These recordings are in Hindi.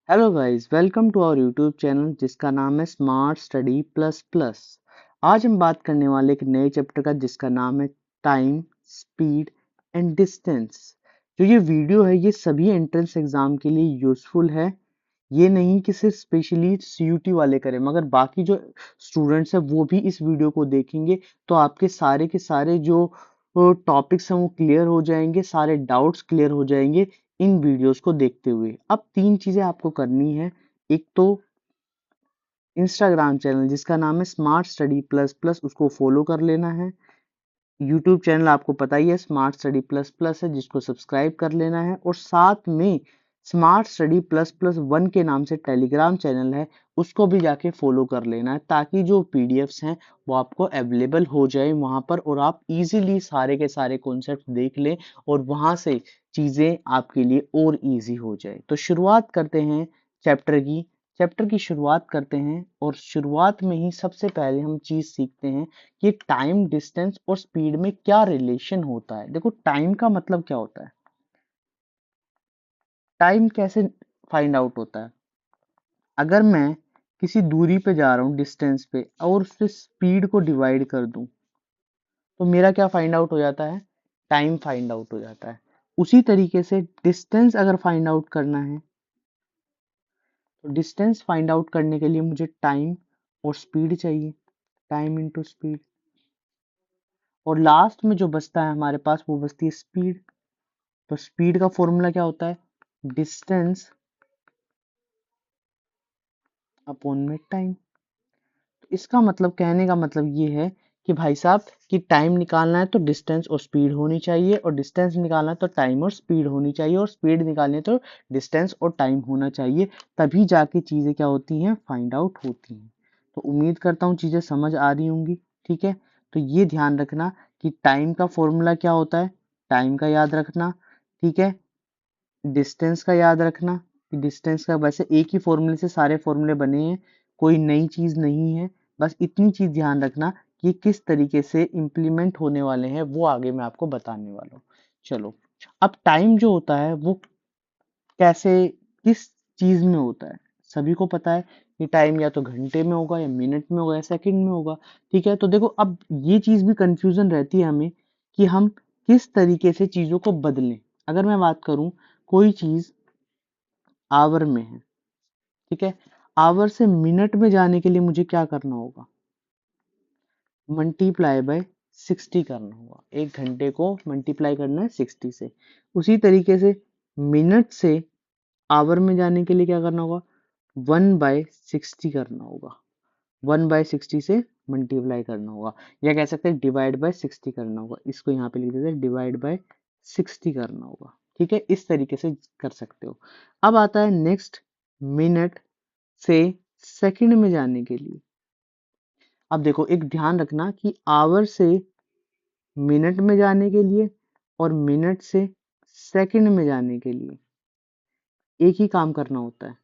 Hello guys, welcome to our YouTube channel जिसका नाम है स्मार्ट स्टडी प्लस प्लस। आज हम बात करने वाले एक नए चैप्टर का जिसका नाम है टाइम, स्पीड एंड डिस्टेंस। जो ये वीडियो है ये सभी एंट्रेंस एग्जाम के लिए यूजफुल है। ये नहीं कि सिर्फ स्पेशली सीयूटी वाले करें, मगर बाकी जो स्टूडेंट्स हैं वो भी इस वीडियो को देखेंगे तो आपके सारे के सारे जो टॉपिक्स हैं वो क्लियर हो जाएंगे, सारे डाउट्स क्लियर हो जाएंगे इन वीडियोस को देखते हुए। अब तीन चीजें आपको करनी है। एक तो इंस्टाग्राम चैनल जिसका नाम है स्मार्ट स्टडी प्लस प्लस, उसको फॉलो कर लेना है। यूट्यूब चैनल आपको पता ही है स्मार्ट स्टडी प्लस प्लस है, जिसको सब्सक्राइब कर लेना है। और साथ में smart study plus plus one के नाम से टेलीग्राम चैनल है, उसको भी जाके फॉलो कर लेना है, ताकि जो पीडीएफ्स हैं वो आपको अवेलेबल हो जाए वहां पर और आप इजीली सारे के सारे कॉन्सेप्ट देख लें और वहां से चीजें आपके लिए और इजी हो जाए। तो शुरुआत करते हैं चैप्टर की शुरुआत करते हैं। और शुरुआत में ही सबसे पहले हम चीज सीखते हैं कि टाइम, डिस्टेंस और स्पीड में क्या रिलेशन होता है। देखो, टाइम का मतलब क्या होता है, टाइम कैसे फाइंड आउट होता है। अगर मैं किसी दूरी पे जा रहा हूँ, डिस्टेंस पे, और उससे स्पीड को डिवाइड कर दूं तो मेरा क्या फाइंड आउट हो जाता है, टाइम फाइंड आउट हो जाता है। उसी तरीके से डिस्टेंस अगर फाइंड आउट करना है तो डिस्टेंस फाइंड आउट करने के लिए मुझे टाइम और स्पीड चाहिए, टाइम इंटू स्पीड। और लास्ट में जो बचता है हमारे पास वो बचती है स्पीड। तो स्पीड का फॉर्मूला क्या होता है, डिस्टेंस अपॉन में टाइम। तो इसका मतलब, कहने का मतलब ये है कि भाई साहब कि टाइम निकालना है तो डिस्टेंस और स्पीड होनी चाहिए, और डिस्टेंस निकालना है तो टाइम और स्पीड होनी चाहिए, और स्पीड निकालनी है तो डिस्टेंस और टाइम होना चाहिए। तभी जाके चीजें क्या होती हैं, फाइंड आउट होती हैं। तो उम्मीद करता हूँ चीजें समझ आ रही होंगी। ठीक है, तो ये ध्यान रखना कि टाइम का फॉर्मूला क्या होता है, टाइम का याद रखना। ठीक है, डिस्टेंस का याद रखना कि डिस्टेंस का वैसे एक ही फॉर्मूले से सारे फॉर्मूले बने हैं, कोई नई चीज नहीं है। बस इतनी चीज ध्यान रखना कि किस तरीके से इम्प्लीमेंट होने वाले हैं वो आगे मैं आपको बताने वाला हूँ। चलो, अब टाइम जो होता है वो कैसे, किस चीज में होता है। सभी को पता है कि टाइम या तो घंटे में होगा, या मिनट में होगा, या सेकंड में होगा। ठीक है, तो देखो अब ये चीज भी कंफ्यूजन रहती है हमें कि हम किस तरीके से चीजों को बदलें। अगर मैं बात करूं, कोई चीज आवर में है, ठीक है, आवर से मिनट में जाने के लिए मुझे क्या करना होगा, मल्टीप्लाई बाय 60 करना होगा। एक घंटे को मल्टीप्लाई करना है 60 से। उसी तरीके से मिनट से आवर में जाने के लिए क्या करना होगा, 1/60 करना होगा। 1/60 से मल्टीप्लाई करना होगा, या कह सकते हैं डिवाइड बाय 60 करना होगा। इसको यहाँ पे लिख देते हैं, डिवाइड बाय 60 करना होगा। ठीक है, इस तरीके से कर सकते हो। अब आता है नेक्स्ट, मिनट से सेकंड में जाने के लिए। अब देखो, एक ध्यान रखना कि आवर से मिनट में जाने के लिए और मिनट से सेकंड में जाने के लिए एक ही काम करना होता है।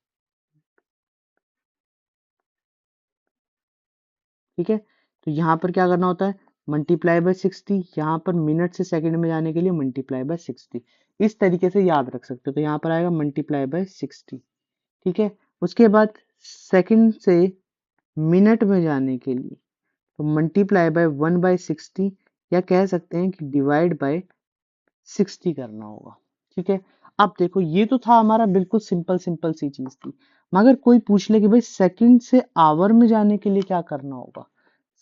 ठीक है, तो यहाँ पर क्या करना होता है, मल्टीप्लाई बाय 60। यहाँ पर मिनट से सेकंड में जाने के लिए मल्टीप्लाई बाय 60। इस तरीके से याद रख सकते हो। तो यहाँ पर आएगा मल्टीप्लाई बाय 60। ठीक है, उसके बाद सेकंड से मिनट में जाने के लिए तो मल्टीप्लाई बाय 1/60, या कह सकते हैं कि डिवाइड बाय 60 करना होगा। ठीक है, अब देखो ये तो था हमारा बिल्कुल सिंपल सिंपल सी चीज थी। मगर कोई पूछ ले कि भाई सेकंड से आवर में जाने के लिए क्या करना होगा,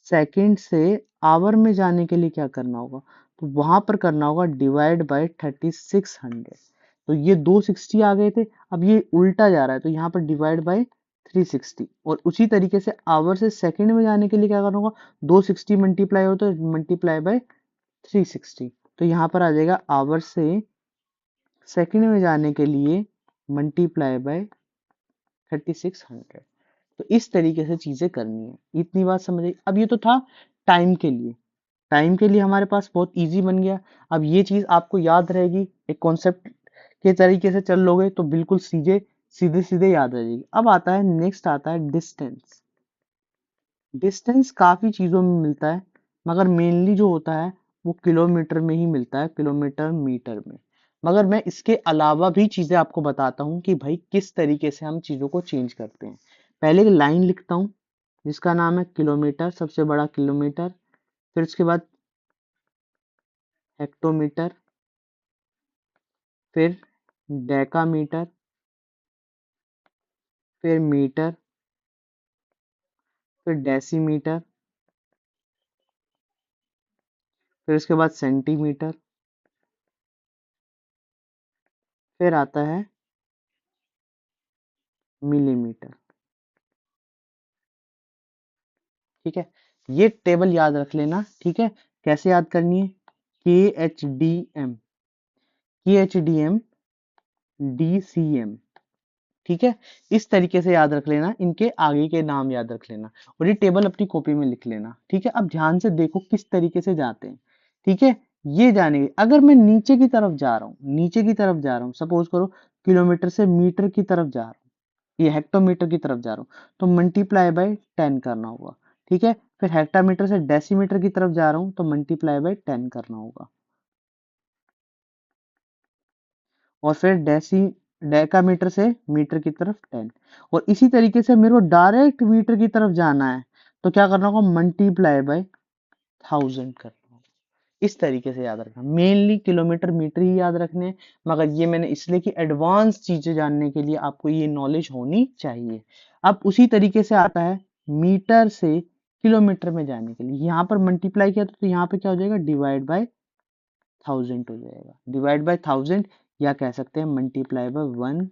सेकंड से आवर में जाने के लिए क्या करना होगा, तो वहां पर करना होगा डिवाइड बाय 3600। तो ये 260 आ गए थे, अब ये उल्टा जा रहा है तो यहाँ पर डिवाइड बाय 360। और उसी तरीके से आवर से सेकंड में जाने के लिए क्या करना होगा, 260 मल्टीप्लाई हो तो मल्टीप्लाई बाय 360। तो यहाँ पर आ जाएगा आवर से सेकंड में जाने के लिए मल्टीप्लाई बाय 3600। तो इस तरीके से चीजें करनी है। इतनी बात समझ आई। अब ये तो था टाइम के लिए। टाइम के लिए हमारे पास बहुत इजी बन गया। अब ये चीज आपको याद रहेगी, एक कॉन्सेप्ट के तरीके से चल लोगे तो बिल्कुल सीधे सीधे सीधे याद रह जाएगी। अब आता है नेक्स्ट, आता है डिस्टेंस। डिस्टेंस काफी चीजों में मिलता है, मगर मेनली जो होता है वो किलोमीटर में ही मिलता है, किलोमीटर मीटर में। मगर मैं इसके अलावा भी चीजें आपको बताता हूँ कि भाई किस तरीके से हम चीजों को चेंज करते हैं। पहले एक लाइन लिखता हूँ जिसका नाम है किलोमीटर, सबसे बड़ा किलोमीटर, फिर उसके बाद हेक्टोमीटर, फिर डेकामीटर, फिर मीटर, फिर डेसीमीटर, फिर उसके बाद सेंटीमीटर, फिर आता है मिलीमीटर। ठीक है, ये टेबल याद रख लेना। ठीक है, कैसे याद करनी है? KHDM, KHDM, DCM। ठीक है, इस तरीके से याद रख लेना, इनके आगे के नाम याद रख लेना और ये टेबल अपनी कॉपी में लिख लेना। ठीक है, अब ध्यान से देखो किस तरीके से जाते हैं। ठीक है, ये जाने अगर मैं नीचे की तरफ जा रहा हूँ, नीचे की तरफ जा रहा हूँ, सपोज करो किलोमीटर से मीटर की तरफ जा रहा हूँ, ये हेक्टोमीटर की तरफ जा रहा हूँ, तो मल्टीप्लाई बाय 10 करना होगा। ठीक है, फिर हेक्टामीटर से डेसीमीटर की तरफ जा रहा हूँ तो मल्टीप्लाई बाय 10 करना होगा, और फिर डेकामीटर से मीटर की तरफ 10, और इसी तरीके से मेरे को डायरेक्ट मीटर की तरफ जाना है तो क्या करना होगा? मल्टीप्लाई बाय 1000 करना होगा। इस तरीके से याद रखना, मेनली किलोमीटर मीटर ही याद रखने हैं, मगर ये मैंने इसलिए कि एडवांस चीजें जानने के लिए आपको ये नॉलेज होनी चाहिए। अब उसी तरीके से आता है मीटर से किलोमीटर में जाने के लिए, यहाँ पर मल्टीप्लाई किया तो यहाँ पे क्या हो जाएगा? डिवाइड बाय 1000 हो जाएगा, डिवाइड बाय 1000, या कह सकते हैं मल्टीप्लाई बाय 1।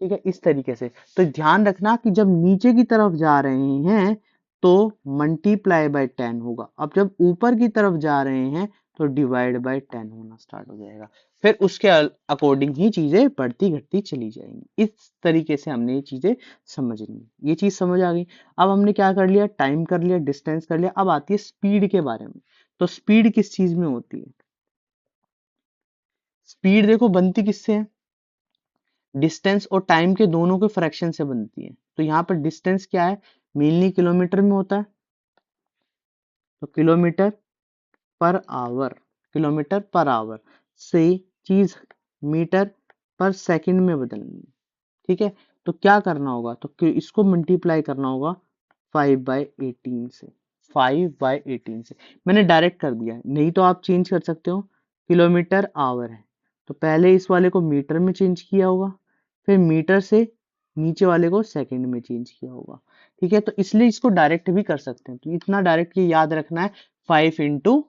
ठीक है, इस तरीके से। तो ध्यान रखना कि जब नीचे की तरफ जा रहे हैं तो मल्टीप्लाई बाय 10 होगा, अब जब ऊपर की तरफ जा रहे हैं तो डिवाइड बाय 10 होना स्टार्ट हो जाएगा, फिर उसके अकॉर्डिंग ही चीजें बढ़ती घटती चली जाएंगी। इस तरीके से हमने ये चीजें समझनी है। ये चीज समझ आ गई। अब हमने क्या कर लिया? टाइम कर लिया, डिस्टेंस कर लिया, अब आती है स्पीड के बारे में। तो स्पीड किस चीज में होती है? स्पीड देखो बनती किससे है? डिस्टेंस और टाइम के दोनों के फ्रैक्शन से बनती है। तो यहाँ पर डिस्टेंस क्या है? मेनली किलोमीटर में होता है, तो kilometre per our, kilometre per our से चीज मीटर पर सेकंड में बदलनी है। ठीक है, तो क्या करना होगा? तो इसको मल्टीप्लाई करना होगा 5/18 से, 5/18 से। मैंने डायरेक्ट कर दिया है, नहीं तो आप चेंज कर सकते हो। किलोमीटर आवर है तो पहले इस वाले को मीटर में चेंज किया होगा, फिर मीटर से नीचे वाले को सेकंड में चेंज किया होगा। ठीक है, तो इसलिए इसको डायरेक्ट भी कर सकते हैं, तो इतना डायरेक्ट ये याद रखना है, 5/18।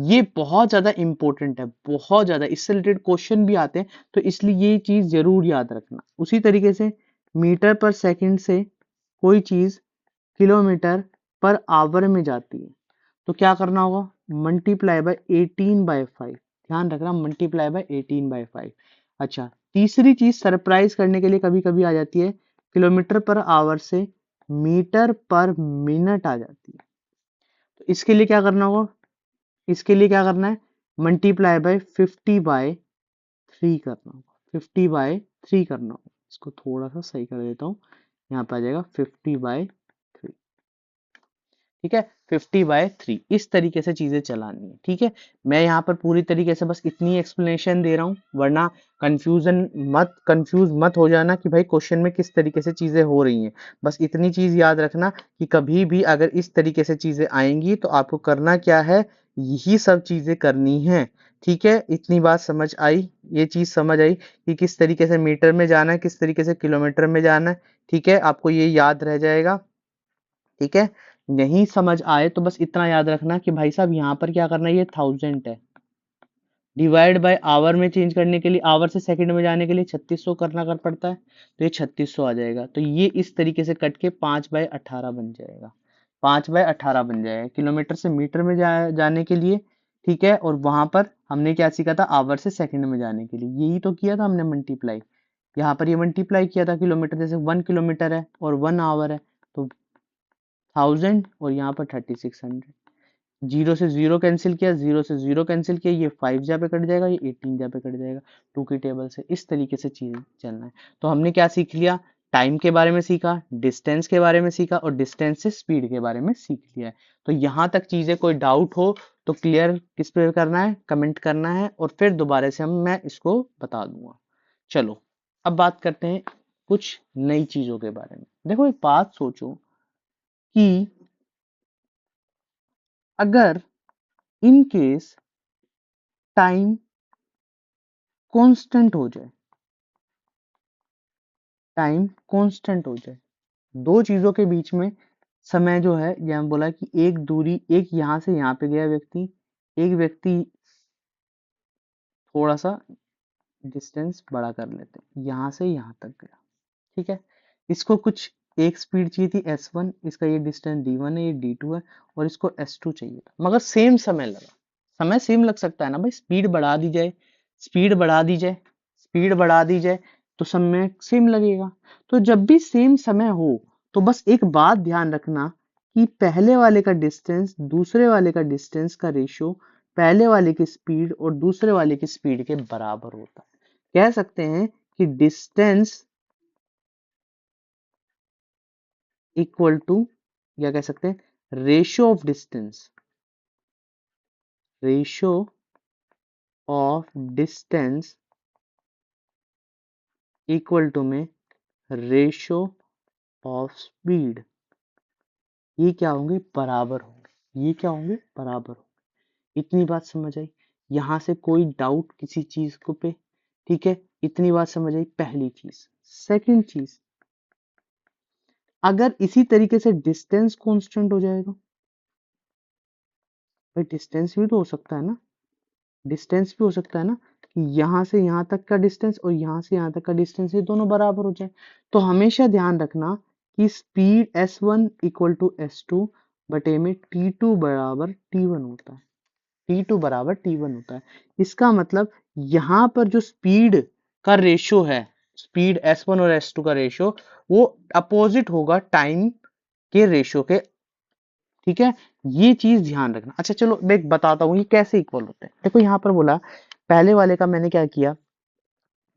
ये बहुत ज्यादा इंपॉर्टेंट है, बहुत ज्यादा, इससे रिलेटेड क्वेश्चन भी आते हैं, तो इसलिए ये चीज जरूर याद रखना। उसी तरीके से मीटर पर सेकंड से कोई चीज किलोमीटर पर आवर में जाती है तो क्या करना होगा? Multiply by 18/5। ध्यान रखना, मल्टीप्लाई बाय 18/5। अच्छा, तीसरी चीज सरप्राइज करने के लिए कभी कभी आ जाती है, किलोमीटर पर आवर से मीटर पर मिनट आ जाती है। तो इसके लिए क्या करना होगा? इसके लिए क्या करना है? मल्टीप्लाई बाय 50/3 करना होगा, 50/3 करना होगा। इसको थोड़ा सा सही कर देता हूँ, यहाँ पे आ जाएगा 50/3। ठीक है, 50/3, इस तरीके से चीजें चलानी है। ठीक है, मैं यहाँ पर पूरी तरीके से बस इतनी एक्सप्लेनेशन दे रहा हूँ, वरना कंफ्यूज मत हो जाना कि भाई क्वेश्चन में किस तरीके से चीजें हो रही हैं। बस इतनी चीज याद रखना कि कभी भी अगर इस तरीके से चीजें आएंगी तो आपको करना क्या है? यही सब चीजें करनी है। ठीक है, इतनी बात समझ आई, ये चीज समझ आई कि किस तरीके से मीटर में जाना है, किस तरीके से किलोमीटर में जाना है। ठीक है, आपको ये याद रह जाएगा। ठीक है, नहीं समझ आए तो बस इतना याद रखना कि भाई साहब यहाँ पर क्या करना है? ये 1000 है, डिवाइड बाय आवर में चेंज करने के लिए, आवर से सेकंड में जाने के लिए 3600 करना कर पड़ता है, तो ये 3600 आ जाएगा। तो ये इस तरीके से कट के 5/18 बन जाएगा, 5/18 बन जाएगा किलोमीटर से मीटर में जाने के लिए। ठीक है, और वहां पर हमने क्या सीखा था? आवर से सेकंड में जाने के लिए, यही तो किया था हमने मल्टीप्लाई। यहाँ पर ये मल्टीप्लाई किया था किलोमीटर, जैसे 1 किलोमीटर है और 1 आवर है, तो 1000, और यहाँ पर 3600। जीरो से जीरो कैंसिल किया, जीरो से जीरो कैंसिल किया, ये 5 जहाँ पे कट जाएगा, ये 18 जहाँ पे कट जाएगा, 2 की टेबल से। इस तरीके से चीज चलना है। तो हमने क्या सीख लिया? टाइम के बारे में सीखा, डिस्टेंस के बारे में सीखा, और डिस्टेंस से स्पीड के बारे में सीख लिया है। तो यहाँ तक चीजें कोई डाउट हो तो क्लियर किस पे करना है, कमेंट करना है, और फिर दोबारा से मैं इसको बता दूंगा। चलो अब बात करते हैं कुछ नई चीजों के बारे में। देखो एक बात सोचो कि अगर इन केस टाइम कांस्टेंट हो जाए, टाइम कांस्टेंट हो जाए, दो चीजों के बीच में समय जो है, यहाँ बोला कि एक दूरी, एक यहां से यहाँ पे गया व्यक्ति, एक व्यक्ति थोड़ा सा डिस्टेंस बड़ा कर लेते हैं, यहां से यहां तक गया, ठीक है। इसको कुछ एक स्पीड चाहिए थी s1, इसका ये डिस्टेंस d1 है, ये d2 है, और इसको s2 चाहिए था, मगर सेम समय लगा। समय सेम लग सकता है ना भाई, स्पीड बढ़ा दी जाए, स्पीड बढ़ा दी जाए, स्पीड बढ़ा दी जाए, तो समय सेम लगेगा। तो जब भी सेम समय हो तो बस एक बात ध्यान रखना कि पहले वाले का डिस्टेंस दूसरे वाले का डिस्टेंस का रेशियो पहले वाले की स्पीड और दूसरे वाले की स्पीड के बराबर होता है। कह सकते हैं कि डिस्टेंस इक्वल टू, या कह सकते हैं ratio of distance, ratio of distance equal to में रेशियो ऑफ स्पीड, ये क्या होंगे, बराबर होंगे, ये क्या होंगे, बराबर होंगे। इतनी बात समझ आई, यहां से कोई डाउट किसी चीज को पे, ठीक है, इतनी बात समझ आई पहली चीज। सेकंड चीज, अगर इसी तरीके से डिस्टेंस कांस्टेंट हो जाएगा, भाई डिस्टेंस भी तो हो सकता है ना, डिस्टेंस भी हो सकता है ना कि यहाँ से यहाँ तक का डिस्टेंस और यहाँ से यहाँ तक का डिस्टेंस ये दोनों बराबर हो जाए। तो हमेशा ध्यान रखना कि speed s1 equal to s2 बटे में t2 बराबर t1 होता है, t2 बराबर t1 होता है। इसका मतलब यहाँ पर जो स्पीड का रेशियो है, स्पीड s1 और s2 का रेशियो, वो अपोजिट होगा टाइम के रेशियो के, ठीक है। ये चीज ध्यान रखना। अच्छा चलो मैं एक बताता हूँ ये कैसे इक्वल होते हैं। देखो यहाँ पर बोला पहले वाले का मैंने क्या किया,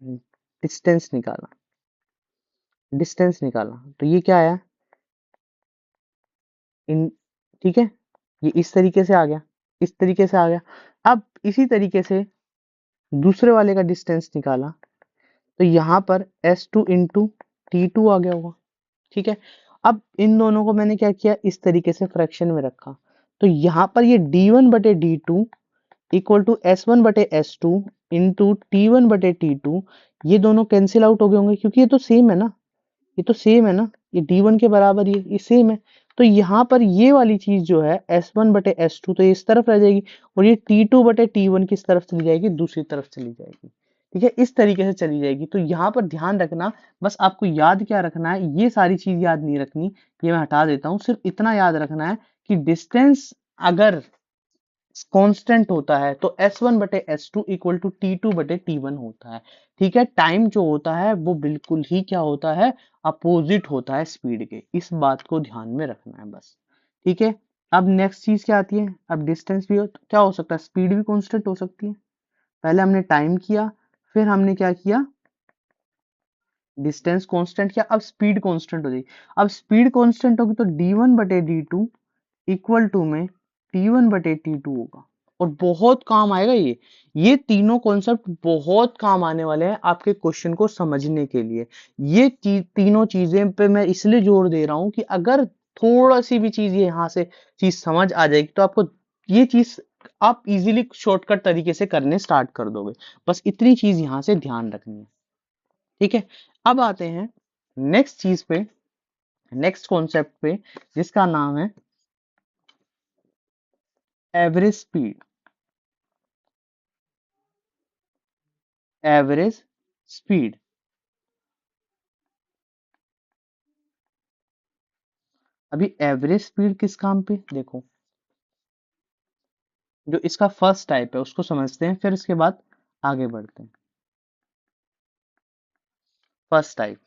डिस्टेंस निकाला, डिस्टेंस निकाला, तो ये क्या आया, इन, ठीक है, ये इस तरीके से आ गया, इस तरीके से आ गया। अब इसी तरीके से दूसरे वाले का डिस्टेंस निकाला, तो यहाँ पर s2 टू इंटू टी आ गया होगा, ठीक है। अब इन दोनों को मैंने क्या किया, इस तरीके से फ्रैक्शन में रखा, तो यहाँ पर ये d1 बटे d2 इक्वल टू s1 बटे s2 इंटू t1 बटे t2, ये दोनों कैंसिल आउट हो गए होंगे क्योंकि ये तो सेम है ना, ये तो सेम है ना, ये d1 के बराबर ये सेम है। तो यहाँ पर ये वाली चीज जो है s1 बटे s2 तो ये इस तरफ रह जाएगी, और ये t2 बटे t1 किस तरफ चली जाएगी, दूसरी तरफ चली जाएगी, ठीक है, इस तरीके से चली जाएगी। तो यहाँ पर ध्यान रखना, बस आपको याद क्या रखना है, ये सारी चीज याद नहीं रखनी, ये मैं हटा देता हूँ, सिर्फ इतना याद रखना है कि डिस्टेंस अगर कांस्टेंट होता है तो s1 बटे s2 इक्वल टू t2 बटे t1 होता है, ठीक है। टाइम जो होता है वो बिल्कुल ही क्या होता है, अपोजिट होता है स्पीड के, इस बात को ध्यान में रखना है बस, ठीक है। अब नेक्स्ट चीज क्या आती है, अब डिस्टेंस भी क्या हो सकता है, स्पीड भी कांस्टेंट हो सकती है। पहले हमने टाइम किया, फिर हमने क्या किया, डिस्टेंस कांस्टेंट किया, अब स्पीड कांस्टेंट हो जाएगी। अब स्पीड कांस्टेंट होगी तो d1 बटे d2 इक्वल टू में t1 बटे t2 होगा, और बहुत काम आएगा ये तीनों कॉन्सेप्ट बहुत काम आने वाले हैं आपके क्वेश्चन को समझने के लिए। ये तीनों चीजें पे मैं इसलिए जोर दे रहा हूं कि अगर थोड़ा सी भी चीज यहाँ से चीज समझ आ जाएगी तो आपको ये चीज आप इजीली शॉर्टकट तरीके से करने स्टार्ट कर दोगे। बस इतनी चीज यहाँ से ध्यान रखनी है, ठीक है। अब आते हैं नेक्स्ट चीज पे, नेक्स्ट कॉन्सेप्ट पे, जिसका नाम है एवरेज स्पीड, एवरेज स्पीड। अभी एवरेज स्पीड किस काम पे, देखो जो इसका फर्स्ट टाइप है उसको समझते हैं, फिर इसके बाद आगे बढ़ते हैं। फर्स्ट टाइप,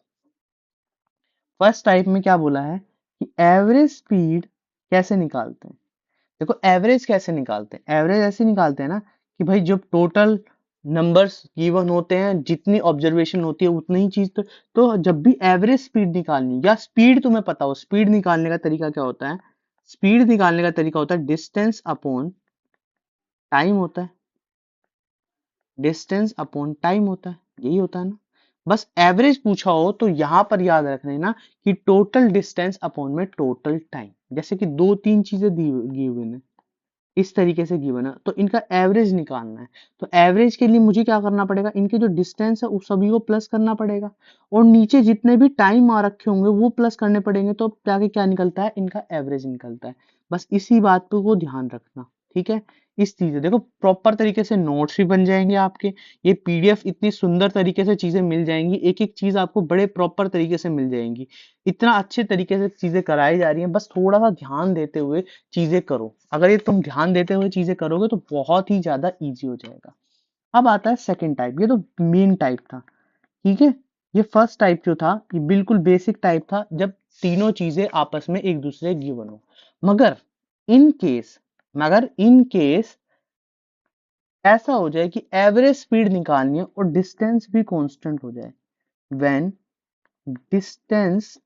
फर्स्ट टाइप में क्या बोला है कि एवरेज स्पीड कैसे निकालते हैं। देखो एवरेज कैसे निकालते हैं, एवरेज ऐसे निकालते हैं ना कि भाई जब टोटल नंबर्स गिवन होते हैं, जितनी ऑब्जर्वेशन होती है उतनी ही चीज, तो जब भी एवरेज स्पीड निकालनी या स्पीड तुम्हें पता हो, स्पीड निकालने का तरीका क्या होता है, स्पीड निकालने का तरीका होता है डिस्टेंस अपॉन टाइम होता है, डिस्टेंस अपॉन टाइम होता है, यही होता है ना। बस एवरेज पूछा हो तो यहां पर याद रख लेना कि टोटल डिस्टेंस अपॉन में टोटल टाइम, जैसे कि दो तीन चीजें दी गिवन है, इस तरीके से गिवन है, तो इनका एवरेज निकालना है। तो एवरेज के लिए मुझे क्या करना पड़ेगा, इनके जो डिस्टेंस है उस सभी को प्लस करना पड़ेगा, और नीचे जितने भी टाइम आ रखे होंगे वो प्लस करने पड़ेंगे, तो जाके क्या निकलता है, इनका एवरेज निकलता है। बस इसी बात को ध्यान रखना, ठीक है। इस चीज देखो, प्रॉपर तरीके से नोट्स भी बन जाएंगे आपके, ये पीडीएफ इतनी सुंदर तरीके से चीजें मिल जाएंगी, एक एक चीज आपको बड़े प्रॉपर तरीके से मिल जाएंगी, इतना अच्छे तरीके से चीजें कराई जा रही हैं, बस थोड़ा सा ध्यान देते हुए चीजें करो। अगर ये तुम ध्यान देते हुए चीजें करोगे तो बहुत ही ज्यादा इजी हो जाएगा। अब आता है सेकंड टाइप, ये तो मेन टाइप था, ठीक है। ये फर्स्ट टाइप जो था ये बिल्कुल बेसिक टाइप था, जब तीनों चीजें आपस में एक दूसरे गिवन हो। मगर इन केस मगर इन केस ऐसा हो जाए कि एवरेज स्पीड निकालनी है और डिस्टेंस भी कांस्टेंट हो जाए, व्हेन डिस्टेंस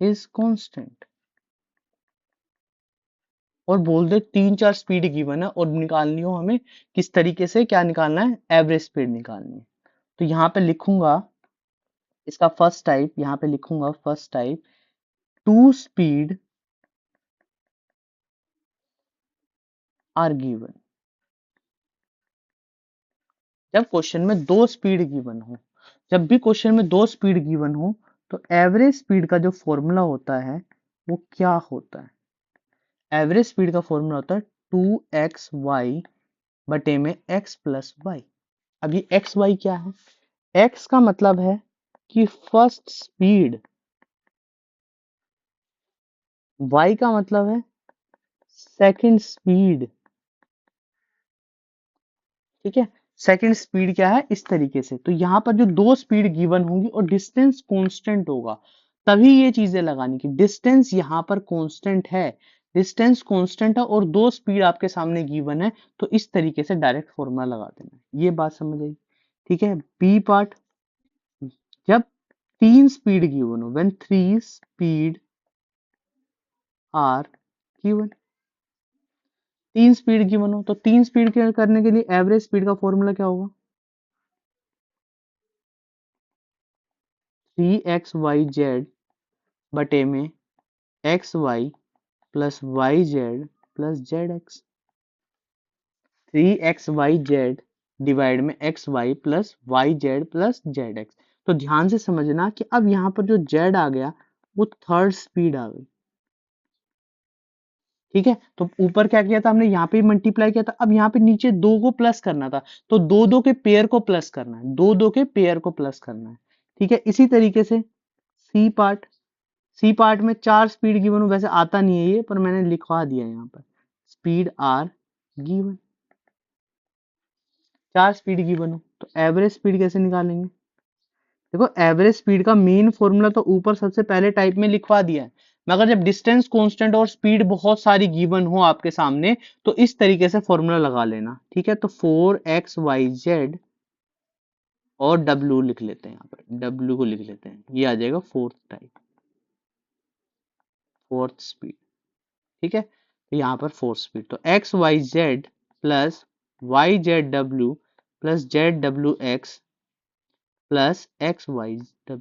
इज कांस्टेंट, और बोल दे तीन चार स्पीड गिवन है और निकालनी हो हमें किस तरीके से, क्या निकालना है, एवरेज स्पीड निकालनी है। तो यहाँ पे लिखूंगा इसका फर्स्ट टाइप, यहाँ पे लिखूंगा first type, two speed are given. जब क्वेश्चन में दो स्पीड गिवन हो, जब भी क्वेश्चन में दो स्पीड गिवन हो, तो एवरेज स्पीड का जो फॉर्मूला होता है वो क्या होता है, एवरेज स्पीड का फॉर्मूला होता है 2xy बटे में x प्लस वाई। अब ये एक्स वाई क्या है, x का मतलब है कि फर्स्ट स्पीड, y का मतलब है सेकंड स्पीड, ठीक है। सेकंड स्पीड क्या है, इस तरीके से। तो यहाँ पर जो दो स्पीड गिवन होंगी और डिस्टेंस कांस्टेंट होगा, तभी ये चीजें लगानी की, डिस्टेंस यहाँ पर कांस्टेंट है, डिस्टेंस कांस्टेंट है और दो स्पीड आपके सामने गिवन है, तो इस तरीके से डायरेक्ट फॉर्मूला लगा देना। ये बात समझ आई, ठीक है। बी पार्ट, जब तीन स्पीड गिवन हो, when three speed are given, तीन स्पीड गिवन हो, तो तीन स्पीड करने के लिए एवरेज स्पीड का फॉर्मूला क्या होगा, 3xyz बटे में x y plus y z plus z x, 3xyz divide में x y plus y z plus z x. तो ध्यान से समझना कि अब यहाँ पर जो जेड आ गया वो थर्ड स्पीड आ गई, ठीक है। तो ऊपर क्या किया था हमने, यहाँ पे मल्टीप्लाई किया था, अब यहाँ पे नीचे दो को प्लस करना था, तो दो दो के पेयर को प्लस करना है, दो दो के पेयर को प्लस करना है, ठीक है। इसी तरीके से सी पार्ट, सी पार्ट में चार स्पीड गिवन हो, वैसे आता नहीं है ये पर मैंने लिखवा दिया यहाँ पर, स्पीड आर गिवन, चार स्पीड गिवन हो, तो एवरेज स्पीड कैसे निकालेंगे। देखो एवरेज स्पीड का मेन फॉर्मूला तो ऊपर सबसे पहले टाइप में लिखवा दिया है, मगर जब डिस्टेंस कांस्टेंट और स्पीड बहुत सारी गिवन हो आपके सामने, तो इस तरीके से फॉर्मूला लगा लेना, ठीक है। तो 4xyz और w लिख लेते हैं, यहाँ पर w को लिख लेते हैं, ये आ जाएगा फोर्थ टाइप, फोर्थ स्पीड, ठीक है। तो यहाँ पर फोर्थ स्पीड, तो xyz plus yzw plus zwx plus xyw,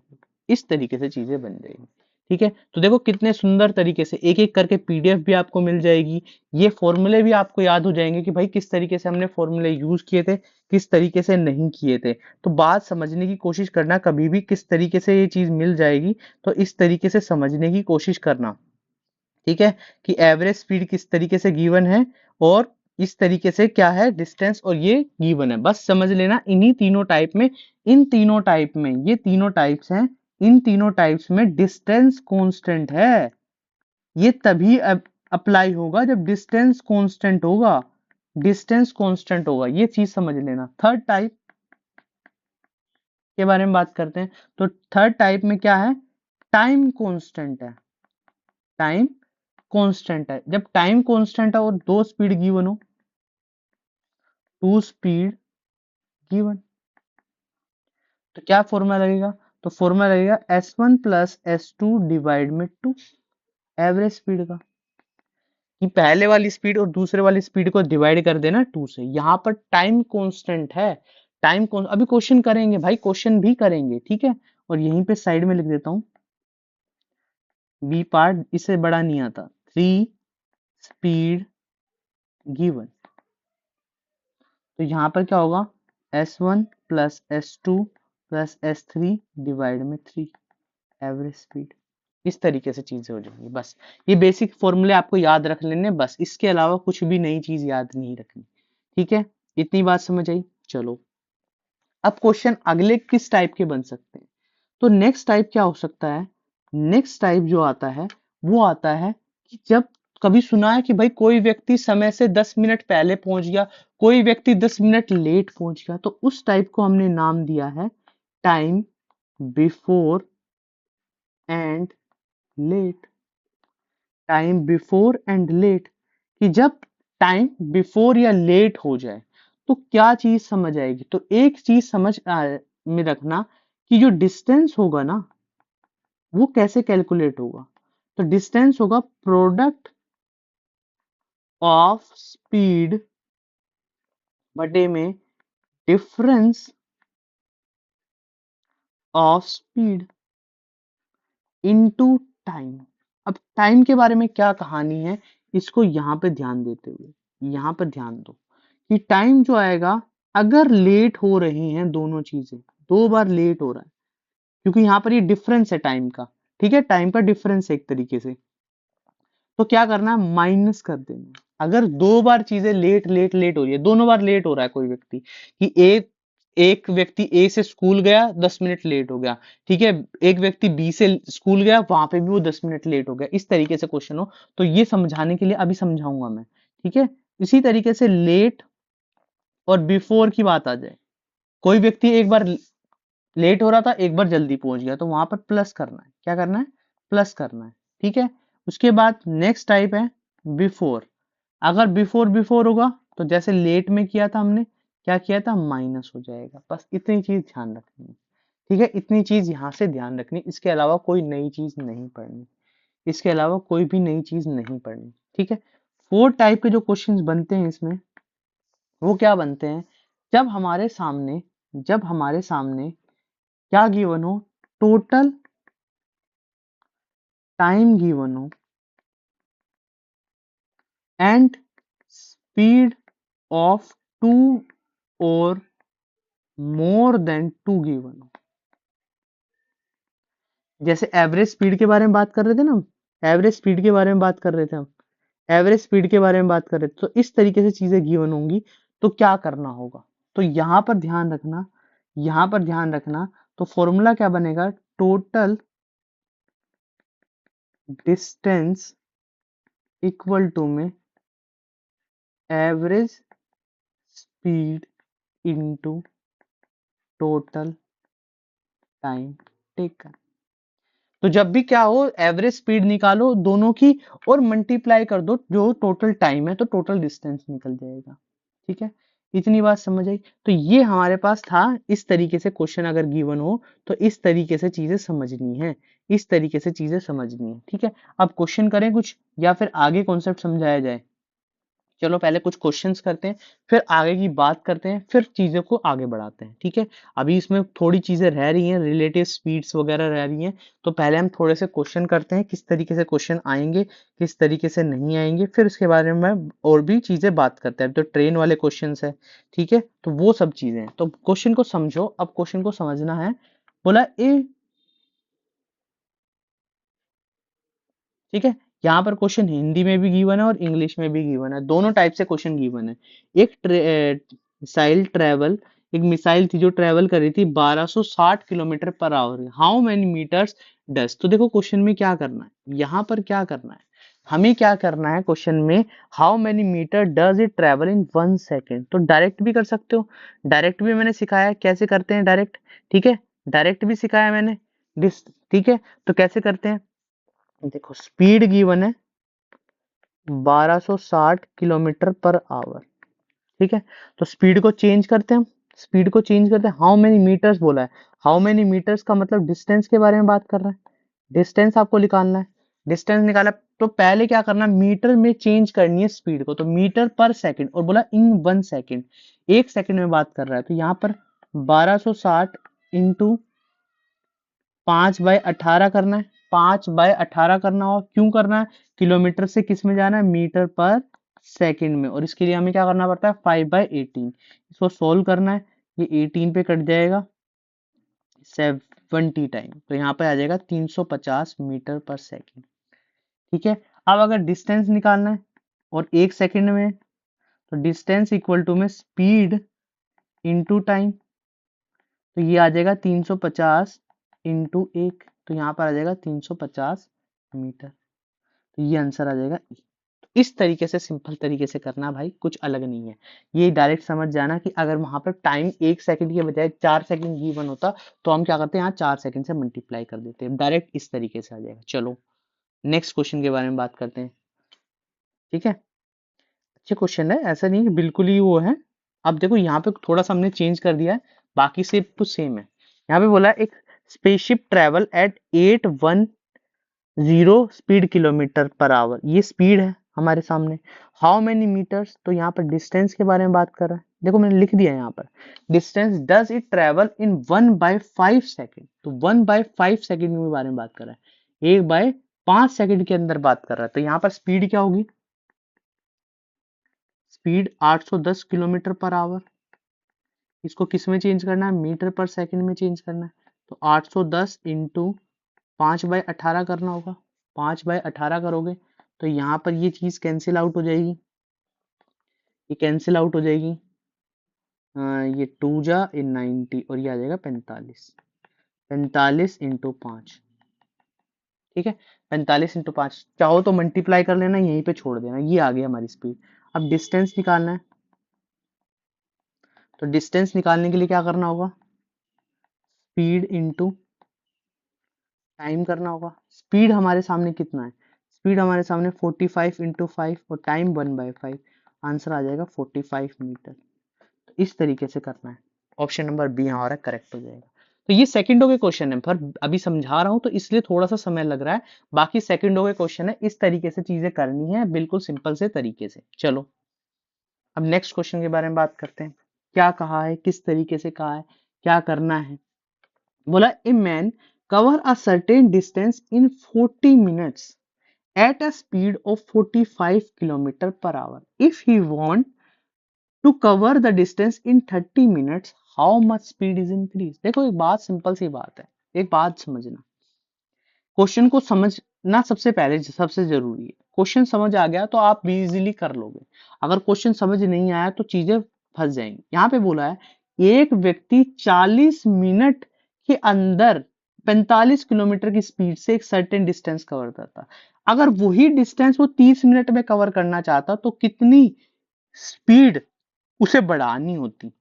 इस तरीके से चीजें बन जाएगी, ठीक है। तो देखो कितने सुंदर तरीके से एक एक करके पीडीएफ भी आपको मिल जाएगी, ये फॉर्मूले भी आपको याद हो जाएंगे कि भाई किस तरीके से हमने फॉर्मूले यूज किए थे, किस तरीके से नहीं किए थे। तो बात समझने की कोशिश करना, कभी भी किस तरीके से ये चीज मिल जाएगी तो इस तरीके से समझने की कोशिश करना, ठीक है। कि एवरेज स्पीड किस तरीके से गिवन है और इस तरीके से क्या है डिस्टेंस, और ये गिवन है, बस समझ लेना इन्हीं तीनों टाइप में, इन तीनों टाइप में, ये तीनों टाइप्स हैं, इन तीनों टाइप्स में डिस्टेंस कांस्टेंट है, ये तभी अप्लाई होगा जब डिस्टेंस कांस्टेंट होगा, डिस्टेंस कांस्टेंट होगा, ये चीज समझ लेना। थर्ड टाइप के बारे में बात करते हैं, तो थर्ड टाइप में क्या है, टाइम कांस्टेंट है, टाइम कांस्टेंट है। जब टाइम कांस्टेंट है और दो स्पीड गिवन हो, टू स्पीड गिवन, तो क्या फॉर्मूला लगेगा, तो फॉर्मूला लगेगा S1 प्लस S2 डिवाइड में 2, एवरेज स्पीड का। कि पहले वाली स्पीड और दूसरे वाली स्पीड को डिवाइड कर देना 2 से। यहाँ पर टाइम कांस्टेंट है, अभी क्वेश्चन करेंगे भाई, क्वेश्चन भी करेंगे, ठीक है। और यहीं पे साइड में लिख देता हूँ, बी पार्ट इससे बड़ा नहीं आता, 3 स्पीड गिवन। तो यहाँ पर क्या होगा, S1 plus S2 plus S3 divide में 3 एवरेज स्पीड। इस तरीके से चीजें हो जाएंगी। बस ये बेसिक फॉर्मूले आपको याद रख लेने, बस इसके अलावा कुछ भी नई चीज याद नहीं रखनी, ठीक है। इतनी बात समझ आई। चलो अब क्वेश्चन अगले किस टाइप के बन सकते हैं। तो नेक्स्ट टाइप क्या हो सकता है, नेक्स्ट टाइप जो आता है वो आता है कि जब कभी सुना है कि भाई कोई व्यक्ति समय से 10 मिनट पहले पहुंच गया, कोई व्यक्ति 10 मिनट लेट पहुंच गया, तो उस टाइप को हमने नाम दिया है time before and let. Time before and let, कि जब टाइम बिफोर या लेट हो जाए तो क्या चीज समझ आएगी। तो एक चीज में रखना कि जो डिस्टेंस होगा ना वो कैसे कैलकुलेट होगा। तो डिस्टेंस होगा प्रोडक्ट ऑफ स्पीड बटे में difference of speed into time. अब टाइम के बारे में क्या कहानी है, इसको यहाँ पे ध्यान देते हुए यहाँ पर ध्यान दो कि टाइम जो आएगा, अगर लेट हो रही हैं दोनों चीजें, 2 बार लेट हो रहा है, क्योंकि यहाँ पर ये डिफरेंस है टाइम का, ठीक है, टाइम का डिफरेंस है एक तरीके से। तो क्या करना है, माइनस कर देना है। अगर 2 बार चीजें लेट लेट लेट हो रही है, दोनों बार लेट हो रहा है कोई व्यक्ति, कि एक एक व्यक्ति ए से स्कूल गया 10 मिनट लेट हो गया, ठीक है, एक व्यक्ति बी से स्कूल गया वहां पे भी वो 10 मिनट लेट हो गया, इस तरीके से क्वेश्चन हो, तो ये समझाने के लिए अभी समझाऊंगा मैं, ठीक है। इसी तरीके से लेट और बिफोर की बात आ जाए, कोई व्यक्ति एक बार लेट हो रहा था, एक बार जल्दी पहुंच गया, तो वहां पर प्लस करना है, क्या करना है, प्लस करना है, ठीक है। उसके बाद नेक्स्ट टाइप है बिफोर। अगर बिफोर बिफोर होगा तो जैसे लेट में किया था हमने, क्या किया था, माइनस हो जाएगा। बस इतनी चीज ध्यान रखनी है, ठीक है, इतनी चीज यहाँ से ध्यान रखनी, इसके अलावा कोई नई चीज नहीं पढ़नी, इसके अलावा कोई भी नई चीज नहीं पढ़नी, ठीक है। 4 टाइप के जो क्वेश्चंस बनते हैं इसमें, वो क्या बनते हैं, जब हमारे सामने क्या गिवन हो, टोटल टाइम गिवन हो एंड स्पीड ऑफ 2 और मोर देन 2 गिवन हो। जैसे एवरेज स्पीड के बारे में बात कर रहे थे ना हम, एवरेज स्पीड के बारे में बात कर रहे थे हम, एवरेज स्पीड के बारे में बात कर रहे थे, तो इस तरीके से चीजें गिवन होंगी, तो क्या करना होगा। तो यहाँ पर ध्यान रखना, यहाँ पर ध्यान रखना, तो फॉर्मूला क्या बनेगा, टोटल डिस्टेंस इक्वल टू में average speed into total time taken. तो जब भी क्या हो, एवरेज स्पीड निकालो दोनों की और मल्टीप्लाई कर दो जो टोटल टाइम है, तो टोटल डिस्टेंस निकल जाएगा, ठीक है। इतनी बात समझ आई। तो ये हमारे पास था, इस तरीके से क्वेश्चन अगर गिवन हो तो इस तरीके से चीजें समझनी है, इस तरीके से चीजें समझनी है, ठीक है। अब क्वेश्चन करें कुछ या फिर आगे कॉन्सेप्ट समझाया जाए। चलो पहले कुछ क्वेश्चंस करते हैं, फिर आगे की बात करते हैं, फिर चीजों को आगे बढ़ाते हैं, ठीक है। अभी इसमें थोड़ी चीजें रह रही हैं, रिलेटिव स्पीड्स वगैरह रह रही हैं, तो पहले हम थोड़े से क्वेश्चन करते हैं, किस तरीके से क्वेश्चन आएंगे, किस तरीके से नहीं आएंगे, फिर उसके बारे में और भी चीजें बात करते हैं। तो ट्रेन वाले क्वेश्चन है, ठीक है, तो वो सब चीजें हैं। तो क्वेश्चन को समझो, अब क्वेश्चन को समझना है। बोला ए, ठीक है, यहाँ पर क्वेश्चन हिंदी में भी गिवन है और इंग्लिश में भी गिवन है, दोनों टाइप से क्वेश्चन गिवन है। एक मिसाइल थी जो ट्रेवल कर रही थी 1260 kilometre per hour, how many metres does. तो देखो क्वेश्चन में क्या करना है, यहाँ पर क्या करना है, हमें क्या करना है क्वेश्चन में, how many metre does it travel in 1 second. तो डायरेक्ट भी कर सकते हो, डायरेक्ट भी मैंने सिखाया कैसे करते हैं डायरेक्ट, ठीक है, डायरेक्ट भी सिखाया मैंने, ठीक है। तो कैसे करते हैं, देखो स्पीड गिवन है 1260 किलोमीटर पर आवर, ठीक है। तो स्पीड को चेंज करते हैं, हम स्पीड को चेंज करते हैं, हाउ मेनी मीटर्स बोला है, हाउ मेनी मीटर्स का मतलब डिस्टेंस के बारे में बात कर रहा है, डिस्टेंस आपको निकालना है। डिस्टेंस निकाला तो पहले क्या करना, मीटर में चेंज करनी है स्पीड को, तो मीटर पर सेकंड, और बोला इन 1 सेकंड, 1 सेकंड में बात कर रहा है, तो यहाँ पर 1260 इंटू 5/18 करना है, 5/18 करना हो, क्यों करना है, किलोमीटर से किस में जाना है, मीटर पर सेकंड में, और इसके लिए हमें क्या करना पड़ता है, 5/18, इसको सोल्व करना है, ये 18 पे कट जाएगा 70 टाइम, तो यहाँ पे आ जाएगा 350 मीटर पर सेकंड। ठीक है, अब अगर डिस्टेंस निकालना है और 1 सेकंड में, तो डिस्टेंस इक्वल टू में स्पीड इंटू टाइम, तो ये आ जाएगा 350 इंटू 1, तो यहाँ पर आ जाएगा 350 मीटर, तो ये आंसर आ जाएगा E। तो इस तरीके से सिंपल तरीके से करना भाई, कुछ अलग नहीं है, ये डायरेक्ट समझ जाना कि अगर वहां पर टाइम 1 सेकंड के बजाय 4 सेकंड गिवन होता, तो हम क्या करते हैं, यहाँ 4 सेकंड से मल्टीप्लाई कर देते हैं, डायरेक्ट इस तरीके से आ जाएगा। चलो नेक्स्ट क्वेश्चन के बारे में बात करते हैं। ठीक है, अच्छे क्वेश्चन है, ऐसा नहीं कि बिल्कुल ही वो है। अब देखो यहाँ पे थोड़ा सा हमने चेंज कर दिया है, बाकी से कुछ सेम है। यहाँ पे बोला है एक spaceship travel eight 810 speed kilometre per our, ये स्पीड है हमारे सामने। हाउ मेनी मीटर्स, तो यहाँ पर डिस्टेंस के बारे में बात कर रहा है, देखो मैंने लिख दिया है यहाँ पर, distance does it travel in 1/5 second, तो 1/5 सेकेंड के बारे में बात कर रहा है, 1/5 सेकेंड के अंदर बात कर रहा है, तो यहाँ पर स्पीड क्या होगी, स्पीड 810 किलोमीटर पर आवर, इसको किस में चेंज करना है, मीटर पर सेकंड में चेंज करना है, तो 810 इंटू 5/18 करना होगा, 5/18 करोगे तो यहाँ पर ये चीज कैंसिल आउट हो जाएगी, ये कैंसिल आउट हो जाएगी, ये 2 जा इन 90, और ये आ जाएगा 45, 45 इंटू 5। ठीक है, 45 इंटू 5, चाहो तो मल्टीप्लाई कर लेना, यहीं पे छोड़ देना, ये आ गई हमारी स्पीड। अब डिस्टेंस निकालना है, तो डिस्टेंस निकालने के लिए क्या करना होगा, स्पीड इंटू टाइम करना होगा। स्पीड हमारे सामने कितना है, स्पीड हमारे सामने 45 इंटू 5 और टाइम 1/5, आंसर आ जाएगा 45 मीटर। तो इस तरीके से करना है, ऑप्शन नंबर बी हमारा करेक्ट हो जाएगा। तो ये सेकंडों के क्वेश्चन है, पर अभी समझा रहा हूं तो इसलिए थोड़ा सा समय लग रहा है, बाकी सेकंडों के क्वेश्चन है, इस तरीके से चीजें करनी है, बिल्कुल सिंपल से तरीके से। चलो अब नेक्स्ट क्वेश्चन के बारे में बात करते हैं, क्या कहा है, किस तरीके से कहा है, क्या करना है। बोला a man cover a certain distance in 40 minutes at a speed of 45 kilometer per hour. If he want to cover the distance in 30 minutes, how much speed is increased? देखो एक बात, सिंपल सी बात है, एक बात समझना, क्वेश्चन को समझना सबसे पहले सबसे जरूरी है। क्वेश्चन समझ आ गया तो आप भी इजीली कर लोगे, अगर क्वेश्चन समझ नहीं आया तो चीजें फंस जाएंगी। यहाँ पे बोला है एक व्यक्ति 40 मिनट के अंदर 45 किलोमीटर की स्पीड से एक सर्टेन डिस्टेंस कवर करता, अगर वही डिस्टेंस वो 30 मिनट में कवर करना चाहता तो कितनी स्पीड उसे बढ़ानी होती,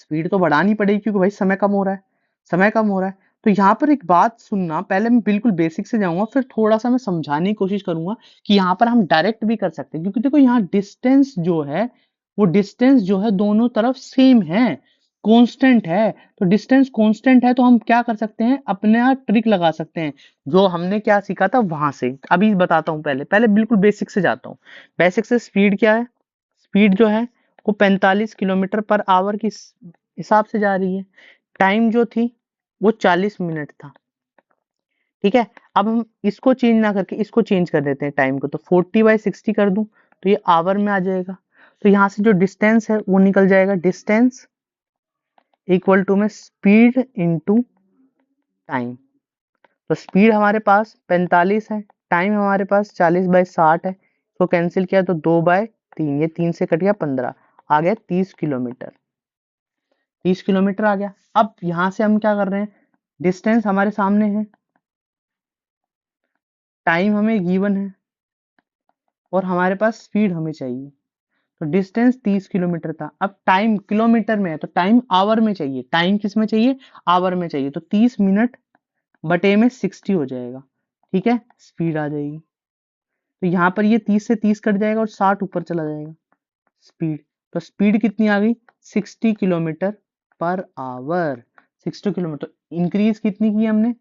स्पीड तो बढ़ानी पड़ेगी क्योंकि भाई समय कम हो रहा है, समय कम हो रहा है। तो यहाँ पर एक बात सुनना, पहले मैं बिल्कुल बेसिक से जाऊंगा, फिर थोड़ा सा मैं समझाने की कोशिश करूंगा कि यहाँ पर हम डायरेक्ट भी कर सकते हैं, क्योंकि देखो यहाँ डिस्टेंस जो है, वो डिस्टेंस जो है दोनों तरफ सेम है, कांस्टेंट है, तो डिस्टेंस कांस्टेंट है तो हम क्या कर सकते हैं, अपना ट्रिक लगा सकते हैं, जो हमने क्या सीखा था वहां से। अभी बताता हूँ, पहले पहले बिल्कुल बेसिक से जाता हूँ। बेसिक से स्पीड क्या है, स्पीड जो है वो 45 किलोमीटर पर आवर की हिसाब से जा रही है, टाइम जो थी वो 40 मिनट था। ठीक है, अब हम इसको चेंज ना करके इसको चेंज कर देते हैं टाइम को, तो 40/60 कर दूं तो ये आवर में आ जाएगा, तो यहाँ से जो डिस्टेंस है वो निकल जाएगा, डिस्टेंस इक्वल टू में स्पीड इंटू टाइम, तो स्पीड हमारे पास 45 है, टाइम हमारे पास 40/60 है, तो कैंसिल किया तो 2/3, ये 3 से कट गया 15, आ गया 30 किलोमीटर, 30 किलोमीटर आ गया। अब यहां से हम क्या कर रहे हैं, डिस्टेंस हमारे सामने है, टाइम हमें गिवन है, और हमारे पास स्पीड हमें चाहिए, तो डिस्टेंस 30 किलोमीटर था, अब टाइम किलोमीटर में है तो टाइम आवर में चाहिए, टाइम किस में चाहिए, आवर में चाहिए, तो 30 मिनट बटे में 60 हो जाएगा। ठीक है, स्पीड आ जाएगी, तो यहाँ पर ये 30 से 30 कट जाएगा और 60 ऊपर चला जाएगा स्पीड, तो स्पीड कितनी आ गई, 60 kilometre per our, 60 kilometre, increase कितनी की हमने,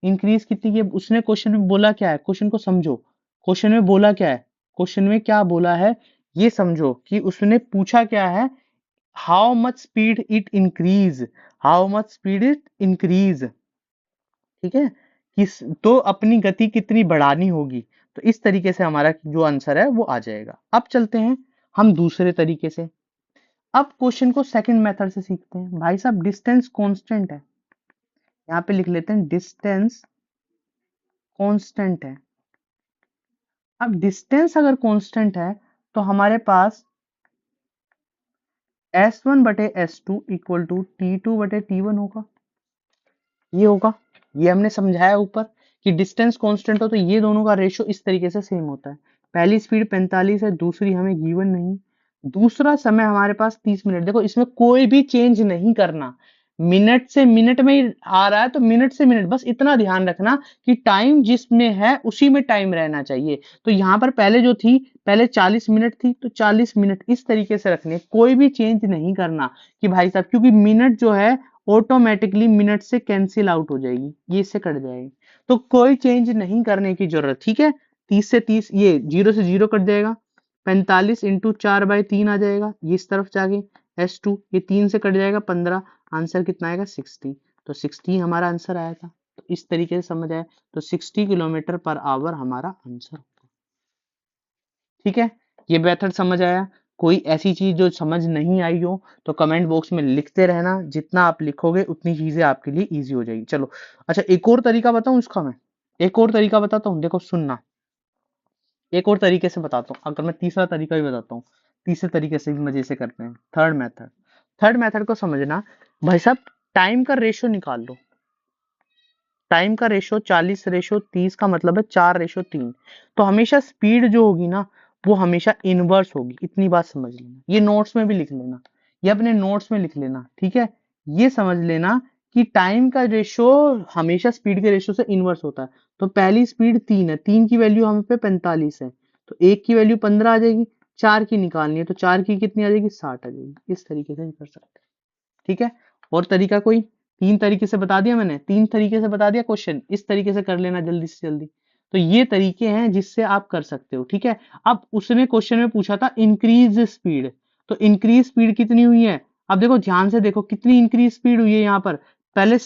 इंक्रीज कितनी की? उसने क्वेश्चन में बोला क्या है, क्वेश्चन को समझो। क्वेश्चन में बोला क्या है, क्वेश्चन में क्या बोला है ये समझो कि उसने पूछा क्या है, how much speed it increase, how much speed it increase, ठीक है, किस तो अपनी गति कितनी बढ़ानी होगी। तो इस तरीके से हमारा जो आंसर है वो आ जाएगा। अब चलते हैं हम दूसरे तरीके से। अब क्वेश्चन को सेकंड मेथड से सीखते हैं। भाई साहब डिस्टेंस कांस्टेंट है, यहाँ पे लिख लेते हैं डिस्टेंस कांस्टेंट है। अब डिस्टेंस अगर कांस्टेंट है तो हमारे पास S1 बटे S2 इक्वल टू T2 बटे T1 होगा, ये होगा। ये हमने समझाया ऊपर कि डिस्टेंस कांस्टेंट हो तो ये दोनों का रेशियो इस तरीके से सेम होता है। पहली स्पीड 45 है, दूसरी हमें गिवन नहीं। दूसरा समय हमारे पास 30 मिनट। देखो इसमें कोई भी चेंज नहीं करना, मिनट से मिनट में ही आ रहा है तो मिनट से मिनट, बस इतना ध्यान रखना कि टाइम जिसमें है उसी में टाइम रहना चाहिए। तो यहाँ पर पहले जो थी, पहले 40 मिनट थी तो 40 मिनट इस तरीके से रखने, कोई भी चेंज नहीं करना कि भाई साहब, क्योंकि मिनट जो है ऑटोमेटिकली मिनट से कैंसिल आउट हो जाएगी, ये इससे कट जाएगी। तो कोई चेंज नहीं करने की जरूरत, ठीक है। 30 से 30, ये 0 से 0 कट जाएगा। 45 इंटू 4/3 आ जाएगा, ये इस तरफ जाके S2, ये 3 से कट जाएगा 15। आंसर कितना आएगा 60। तो 60 हमारा आंसर आया था। तो इस तरीके से समझ आया, तो 60 किलोमीटर पर आवर हमारा आंसर। ठीक है, ये मेथड समझ आया। कोई ऐसी चीज जो समझ नहीं आई हो तो कमेंट बॉक्स में लिखते रहना, जितना आप लिखोगे उतनी चीजें आपके लिए इजी हो जाएगी। चलो अच्छा, एक और तरीका बताऊं इसका मैं, एक और तरीका बताता हूँ, देखो सुनना। एक और तरीके से बताता हूँ, अगर मैं तीसरा तरीका भी बताता हूँ, तीसरे तरीके से भी मजे से करते हैं। थर्ड मेथड, थर्ड मेथड को समझना। भाई साहब टाइम का रेशो निकाल लो। टाइम का रेशो 40/30 का मतलब है 4/3। तो हमेशा स्पीड जो होगी ना वो हमेशा इनवर्स होगी, इतनी बात समझ लेना। ये नोट्स में भी लिख लेना, ये अपने नोट्स में लिख लेना, ठीक है। ये समझ लेना कि टाइम का रेशो हमेशा स्पीड के रेशो से इनवर्स होता है। तो पहली स्पीड 3 है, 3 की वैल्यू हम पे 45 है, तो 1 की वैल्यू 15 आ जाएगी। 4 की निकालनी है तो 4 की कितनी आ जाएगी, 60 आ जाएगी। इस तरीके से कर सकते हैं, ठीक है। और तरीका कोई, तीन तरीके से बता दिया मैंने, तीन तरीके से बता दिया क्वेश्चन, इस तरीके से कर लेना जल्दी से जल्दी। तो ये तरीके हैं जिससे आप कर सकते हो, ठीक है। अब उसने क्वेश्चन में पूछा था इंक्रीज स्पीड, तो इंक्रीज स्पीड कितनी हुई है। अब देखो ध्यान से देखो कितनी इंक्रीज स्पीड हुई है यहाँ पर। पहले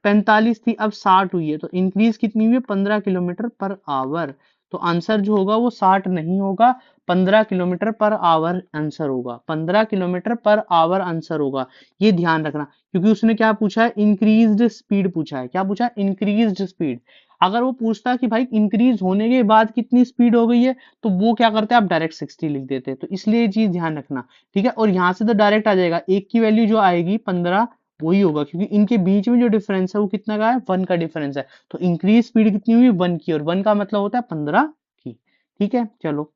45 थी, अब 60 हुई है, तो इंक्रीज कितनी हुई है, 15 किलोमीटर पर आवर। तो आंसर जो होगा वो 60 नहीं होगा, 15 किलोमीटर पर आवर आंसर होगा, 15 किलोमीटर पर आवर आंसर होगा। ये ध्यान रखना, क्योंकि उसने क्या पूछा है, इंक्रीज्ड स्पीड पूछा है। क्या पूछा है, इंक्रीज्ड स्पीड। अगर वो पूछता कि भाई इंक्रीज होने के बाद कितनी स्पीड हो गई है, तो वो क्या करते हैं, आप डायरेक्ट 60 लिख देते हैं। तो इसलिए ये चीज ध्यान रखना, ठीक है। और यहाँ से तो डायरेक्ट आ जाएगा, एक की वैल्यू जो आएगी 15 वही होगा, क्योंकि इनके बीच में जो डिफरेंस है वो कितना का है, 1 का डिफरेंस है। तो इंक्रीज स्पीड कितनी हुई, 1 की, और 1 का मतलब होता है 15 की, ठीक है। चलो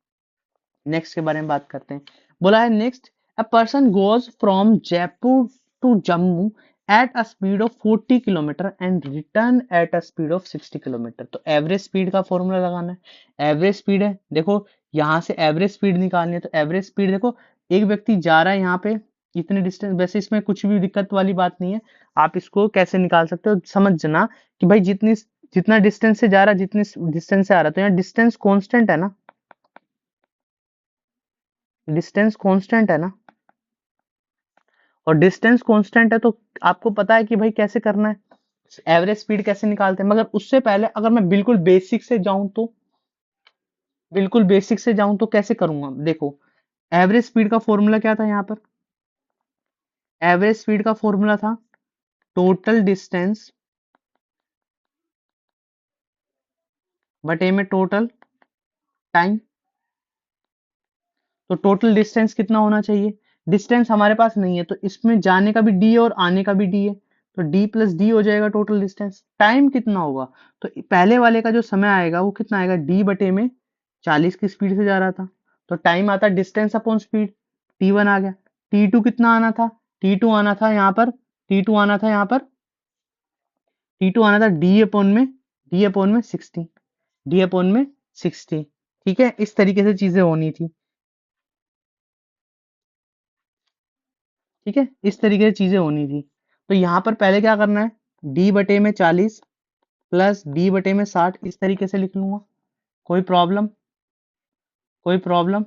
नेक्स्ट के बारे में बात करते हैं। बोला है next, a person goes from Jaipur to Jammu at a speed of 40 kilometre and return at a speed of 60 kilometre. तो एवरेज स्पीड का फॉर्मूला लगाना है। एवरेज स्पीड है, देखो यहाँ से एवरेज स्पीड निकालनी है। तो एवरेज स्पीड देखो, एक व्यक्ति जा रहा है यहाँ पे इतने डिस्टेंस, वैसे इसमें कुछ भी दिक्कत वाली बात नहीं है। आप इसको कैसे निकाल सकते हो, समझना कि भाई जितनी, जितना डिस्टेंस से जा रहा है, जितनी डिस्टेंस से आ रहा है, तो यहाँ डिस्टेंस कॉन्स्टेंट है ना, डिस्टेंस कांस्टेंट है ना। और डिस्टेंस कांस्टेंट है तो आपको पता है कि भाई कैसे करना है, एवरेज स्पीड कैसे निकालते हैं। मगर उससे पहले अगर मैं बिल्कुल बेसिक से जाऊं तो, बिल्कुल बेसिक से जाऊं तो कैसे करूंगा, देखो एवरेज स्पीड का फॉर्मूला क्या था यहाँ पर। एवरेज स्पीड का फॉर्मूला था टोटल डिस्टेंस बटे में टोटल टाइम। तो टोटल डिस्टेंस कितना होना चाहिए, डिस्टेंस हमारे पास नहीं है तो इसमें जाने का भी डी है और आने का भी डी है, तो डी प्लस डी हो जाएगा टोटल डिस्टेंस। टाइम कितना होगा, तो पहले वाले का जो समय आएगा वो कितना आएगा, डी बटे में 40 की स्पीड से जा रहा था, तो टाइम आता डिस्टेंस अपॉन स्पीड, T1 आ गया। T2 कितना आना था, T2 आना था यहाँ पर, T2 आना था यहाँ पर, T2 आना था डी अपॉन में 60, डी अपॉन में 60, ठीक है। इस तरीके से चीजें होनी थी, ठीक है, इस तरीके से चीजें होनी थी। तो यहाँ पर पहले क्या करना है, डी बटे में 40 प्लस डी बटे में 60, इस तरीके से लिख लूंगा। कोई प्रॉब्लम? कोई प्रॉब्लम?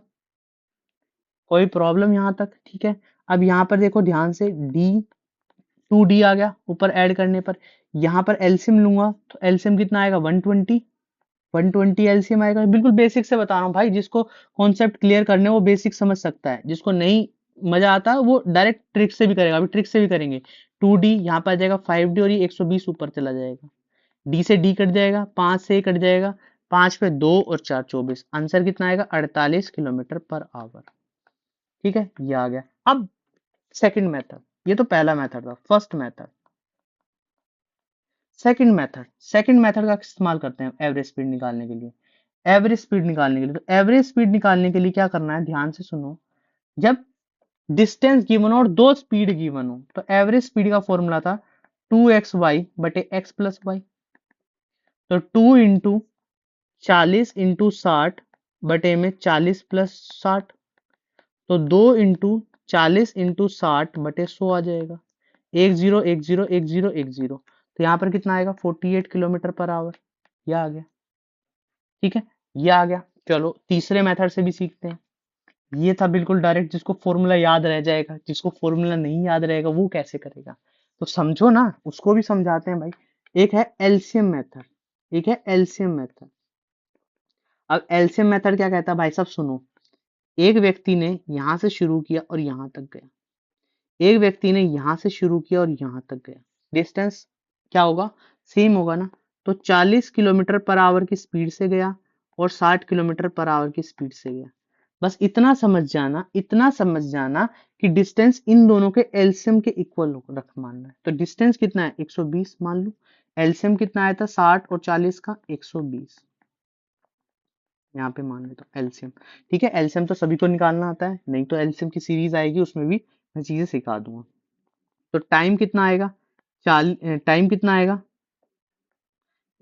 कोई प्रॉब्लम यहाँ तक? ठीक है। अब यहाँ पर देखो ध्यान से, डी 2d आ गया ऊपर ऐड करने पर। यहाँ पर एलसीएम लूंगा तो एलसीएम कितना आएगा? 120। 120 एलसीएम आएगा। बिल्कुल बेसिक से बता रहा हूँ भाई, जिसको कॉन्सेप्ट क्लियर करने वो बेसिक समझ सकता है, जिसको नहीं मजा आता वो डायरेक्ट ट्रिक से भी करेगा। अभी ट्रिक से भी करेंगे। 2d यहाँ पर आ जाएगा 5d और ये 120 ऊपर चला जाएगा। डी से डी कट जाएगा, 5 से कट जाएगा, 5 पे 2 और 4 24। आंसर कितना आएगा? 48 किलोमीटर पर आवर। ठीक है, ये आ गया। अब सेकंड मेथड, ये तो पहला मेथड था, फर्स्ट मेथड। सेकंड मेथड का इस्तेमाल करते हैं एवरेज स्पीड निकालने के लिए। एवरेज स्पीड निकालने के लिए, तो एवरेज स्पीड निकालने के लिए क्या करना है, ध्यान से सुनो। जब डिस्टेंस गिवन हो और दो स्पीड गिवन हो, तो एवरेज स्पीड का फॉर्मूला था 2xy बटे x प्लस वाई। तो 2 इंटू 40 इंटू 60 बटे में 40 प्लस 60, तो 2 इंटू 40 इंटू 60 बटे 100 आ जाएगा। 10 10 10 10, तो यहाँ पर कितना आएगा? 48 किलोमीटर पर आवर। ये आ गया। ठीक है, ये आ गया। चलो तीसरे मेथड से भी सीखते हैं। ये था बिल्कुल डायरेक्ट, जिसको फॉर्मूला याद रह जाएगा। जिसको फॉर्मूला नहीं याद रहेगा वो कैसे करेगा? तो समझो ना, उसको भी समझाते हैं भाई। एक है एलसीएम मेथड, एक है एलसीएम मेथड। अब एलसीएम मेथड क्या कहता है भाई साहब, सुनो। एक व्यक्ति ने यहां से शुरू किया और यहां तक गया। एक व्यक्ति ने यहां से शुरू किया और यहां तक गया। डिस्टेंस क्या होगा? सेम होगा ना। तो 40 किलोमीटर पर आवर की स्पीड से गया और 60 किलोमीटर पर आवर की स्पीड से गया। बस इतना समझ जाना, इतना समझ जाना कि डिस्टेंस इन दोनों के एलसीएम के इक्वल रख मानना है। तो डिस्टेंस कितना है? 120 मान लो। एलसीएम कितना आया था? 60 और 40 का 120। यहाँ पे मान लेता हूँ एलसीएम। ठीक है, एलसीएम तो सभी को निकालना आता है, नहीं तो एलसीएम की सीरीज आएगी, उसमें भी मैं चीजें सिखा दूंगा। तो टाइम कितना आएगा? टाइम कितना आएगा?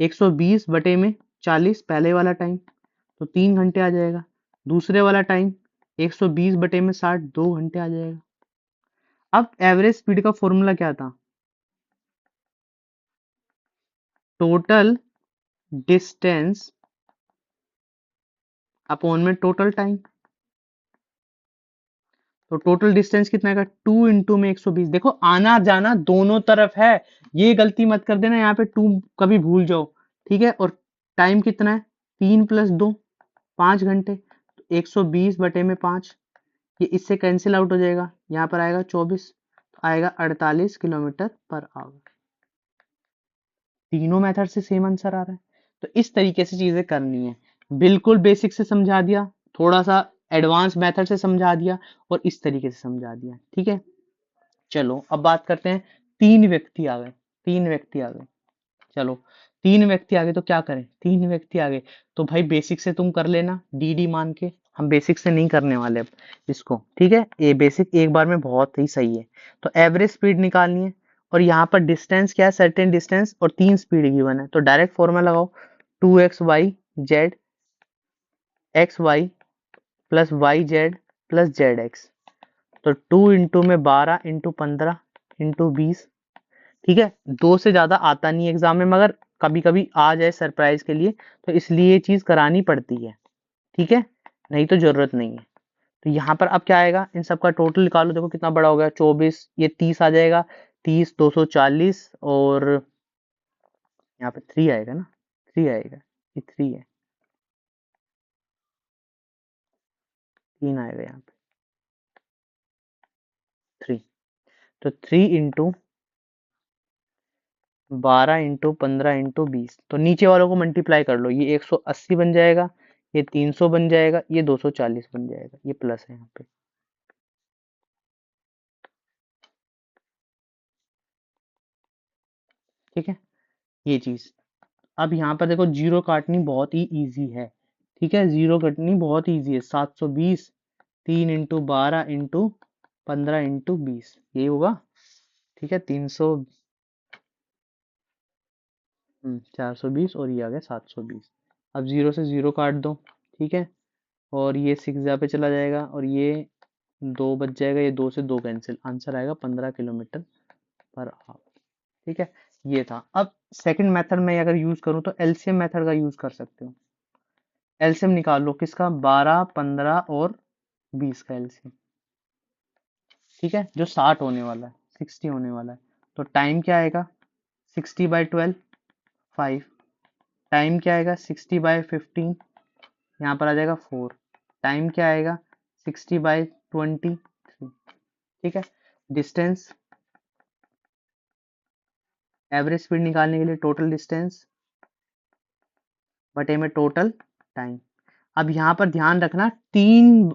120 बटे में 40, पहले वाला टाइम, तो 3 घंटे आ जाएगा। दूसरे वाला टाइम 120 बटे में 60, 2 घंटे आ जाएगा। अब एवरेज स्पीड का फॉर्मूला क्या था? टोटल डिस्टेंस अपॉन में टोटल टाइम। तो टोटल डिस्टेंस कितना आएगा? 2 इंटू में 120। देखो आना जाना दोनों तरफ है, ये गलती मत कर देना यहाँ पे 2 कभी भूल जाओ। ठीक है, और टाइम कितना है? 3 प्लस 2, 5 घंटे। तो 120 बटे में 5, ये इससे कैंसिल आउट हो जाएगा। यहाँ पर आएगा 24, तो आएगा 48 किलोमीटर पर आवर। तीनों मेथड से सेम आंसर आ रहा है। तो इस तरीके से चीजें करनी है। बिल्कुल बेसिक से समझा दिया, थोड़ा सा एडवांस मेथड से समझा दिया, और इस तरीके से समझा दिया। ठीक है, चलो अब बात करते हैं। 3 व्यक्ति आ गए, 3 व्यक्ति आ गए। चलो 3 व्यक्ति आ गए तो क्या करें? 3 व्यक्ति आ गए तो भाई बेसिक से तुम कर लेना, डी डी मान के। हम बेसिक से नहीं करने वाले अब इसको। ठीक है, ये बेसिक एक बार में बहुत ही सही है। तो एवरेज स्पीड निकालनी है, और यहाँ पर डिस्टेंस क्या है? सर्टेन डिस्टेंस, और 3 स्पीड गिवन है। तो डायरेक्ट फॉर्मूला लगाओ, 2xy z xy plus yz plus zx। तो 2 इंटू में 12 इंटू 15 इंटू 20। ठीक है, 2 से ज्यादा आता नहीं एग्जाम में, मगर कभी कभी आ जाए सरप्राइज के लिए, तो इसलिए ये चीज करानी पड़ती है। ठीक है, नहीं तो जरूरत नहीं है। तो यहाँ पर अब क्या आएगा? इन सबका टोटल निकालो, देखो कितना बड़ा हो गया, 24, ये 30 आ जाएगा। 30 240, और यहाँ पे 3 आएगा ना, 3 आएगा, ये 3 है, 3 आएगा यहाँ पे, 3। तो 3 इंटू 12 इंटू 15 इंटू 20, तो नीचे वालों को मल्टीप्लाई कर लो, ये 180 बन जाएगा, ये 300 बन जाएगा, ये 240 बन जाएगा, ये प्लस है यहाँ पे। ठीक है, ये चीज। अब यहाँ पर देखो जीरो काटनी बहुत ही इजी है। ठीक है, जीरो कटनी बहुत इजी है। 720, 3 इंटू 12 इंटू 15 इंटू 20, यही होगा। ठीक है, 300, 420, और ये आ गया 720। अब जीरो से जीरो काट दो। ठीक है, और ये 6 यहाँ पे चला जाएगा, और ये 2 बच जाएगा, ये 2 से 2 कैंसिल, आंसर आएगा 15 किलोमीटर पर आवर। ठीक है, ये था। अब सेकंड मेथड में अगर यूज करूं तो एलसीएम मेथड का यूज कर सकते हो। एलसीएम निकाल लो किसका, 12, 15 और 20 का एलसीएम। ठीक है, जो 60 होने वाला है, 60 होने वाला है। तो टाइम क्या आएगा, 60/12, 5। टाइम क्या आएगा, 60/15, यहाँ पर आ जाएगा 4। टाइम क्या आएगा, 60/23। ठीक है, डिस्टेंस, एवरेज स्पीड निकालने के लिए टोटल डिस्टेंस बटे में टोटल टाइम। अब यहाँ पर ध्यान रखना, तीन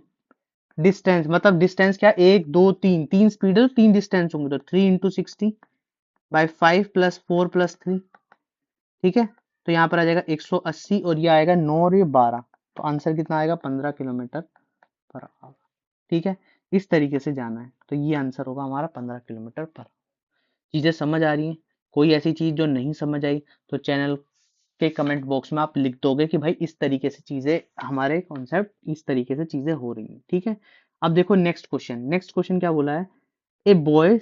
डिस्टेंस, मतलब डिस्टेंस क्या, 1 2 3, तीन स्पीड है तो तीन डिस्टेंस होंगे, तो 3 × 60/5 + 4 + 3। ठीक है, तो यहाँ पर आ जाएगा 180 और ये आएगा 9 और ये 12, तो आंसर कितना आएगा, 15 km/h। ठीक है, इस तरीके से जाना है, तो ये आंसर होगा हमारा 15 km/h। चीजें समझ आ रही हैं? कोई ऐसी चीज जो नहीं समझ आई तो चैनल के कमेंट बॉक्स में आप लिख दोगे कि भाई इस तरीके से चीजें, हमारे कॉन्सेप्ट इस तरीके से चीजें हो रही हैं। ठीक है, अब देखो नेक्स्ट क्वेश्चन। नेक्स्ट क्वेश्चन क्या बोला है, a boy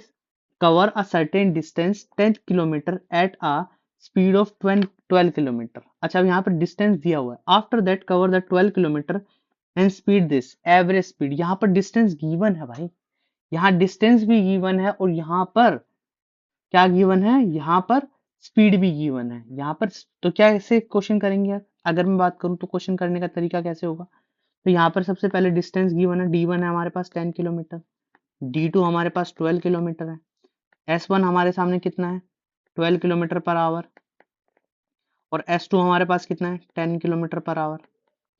cover a certain distance 10 kilometre eight a speed of 12 kilometre. अच्छा, अब यहाँ पर डिस्टेंस दिया हुआ है, after that cover the 12 kilometre and speed this average speed. यहाँ पर डिस्टेंस गिवन है भाई, यहाँ डिस्टेंस भी गिवन है और यहाँ पर क्या गिवन है, यहाँ पर स्पीड भी गिवन है यहाँ पर। तो क्या ऐसे क्वेश्चन करेंगे यार, अगर मैं बात करूँ तो क्वेश्चन करने का तरीका कैसे होगा। तो यहाँ पर सबसे पहले डिस्टेंस गिवन है, D1 है हमारे पास 10 किलोमीटर, D2 हमारे पास 12 किलोमीटर है, S1 हमारे सामने कितना है, 12 किलोमीटर/आवर, और S2 हमारे पास कितना है, 10 किलोमीटर/आवर।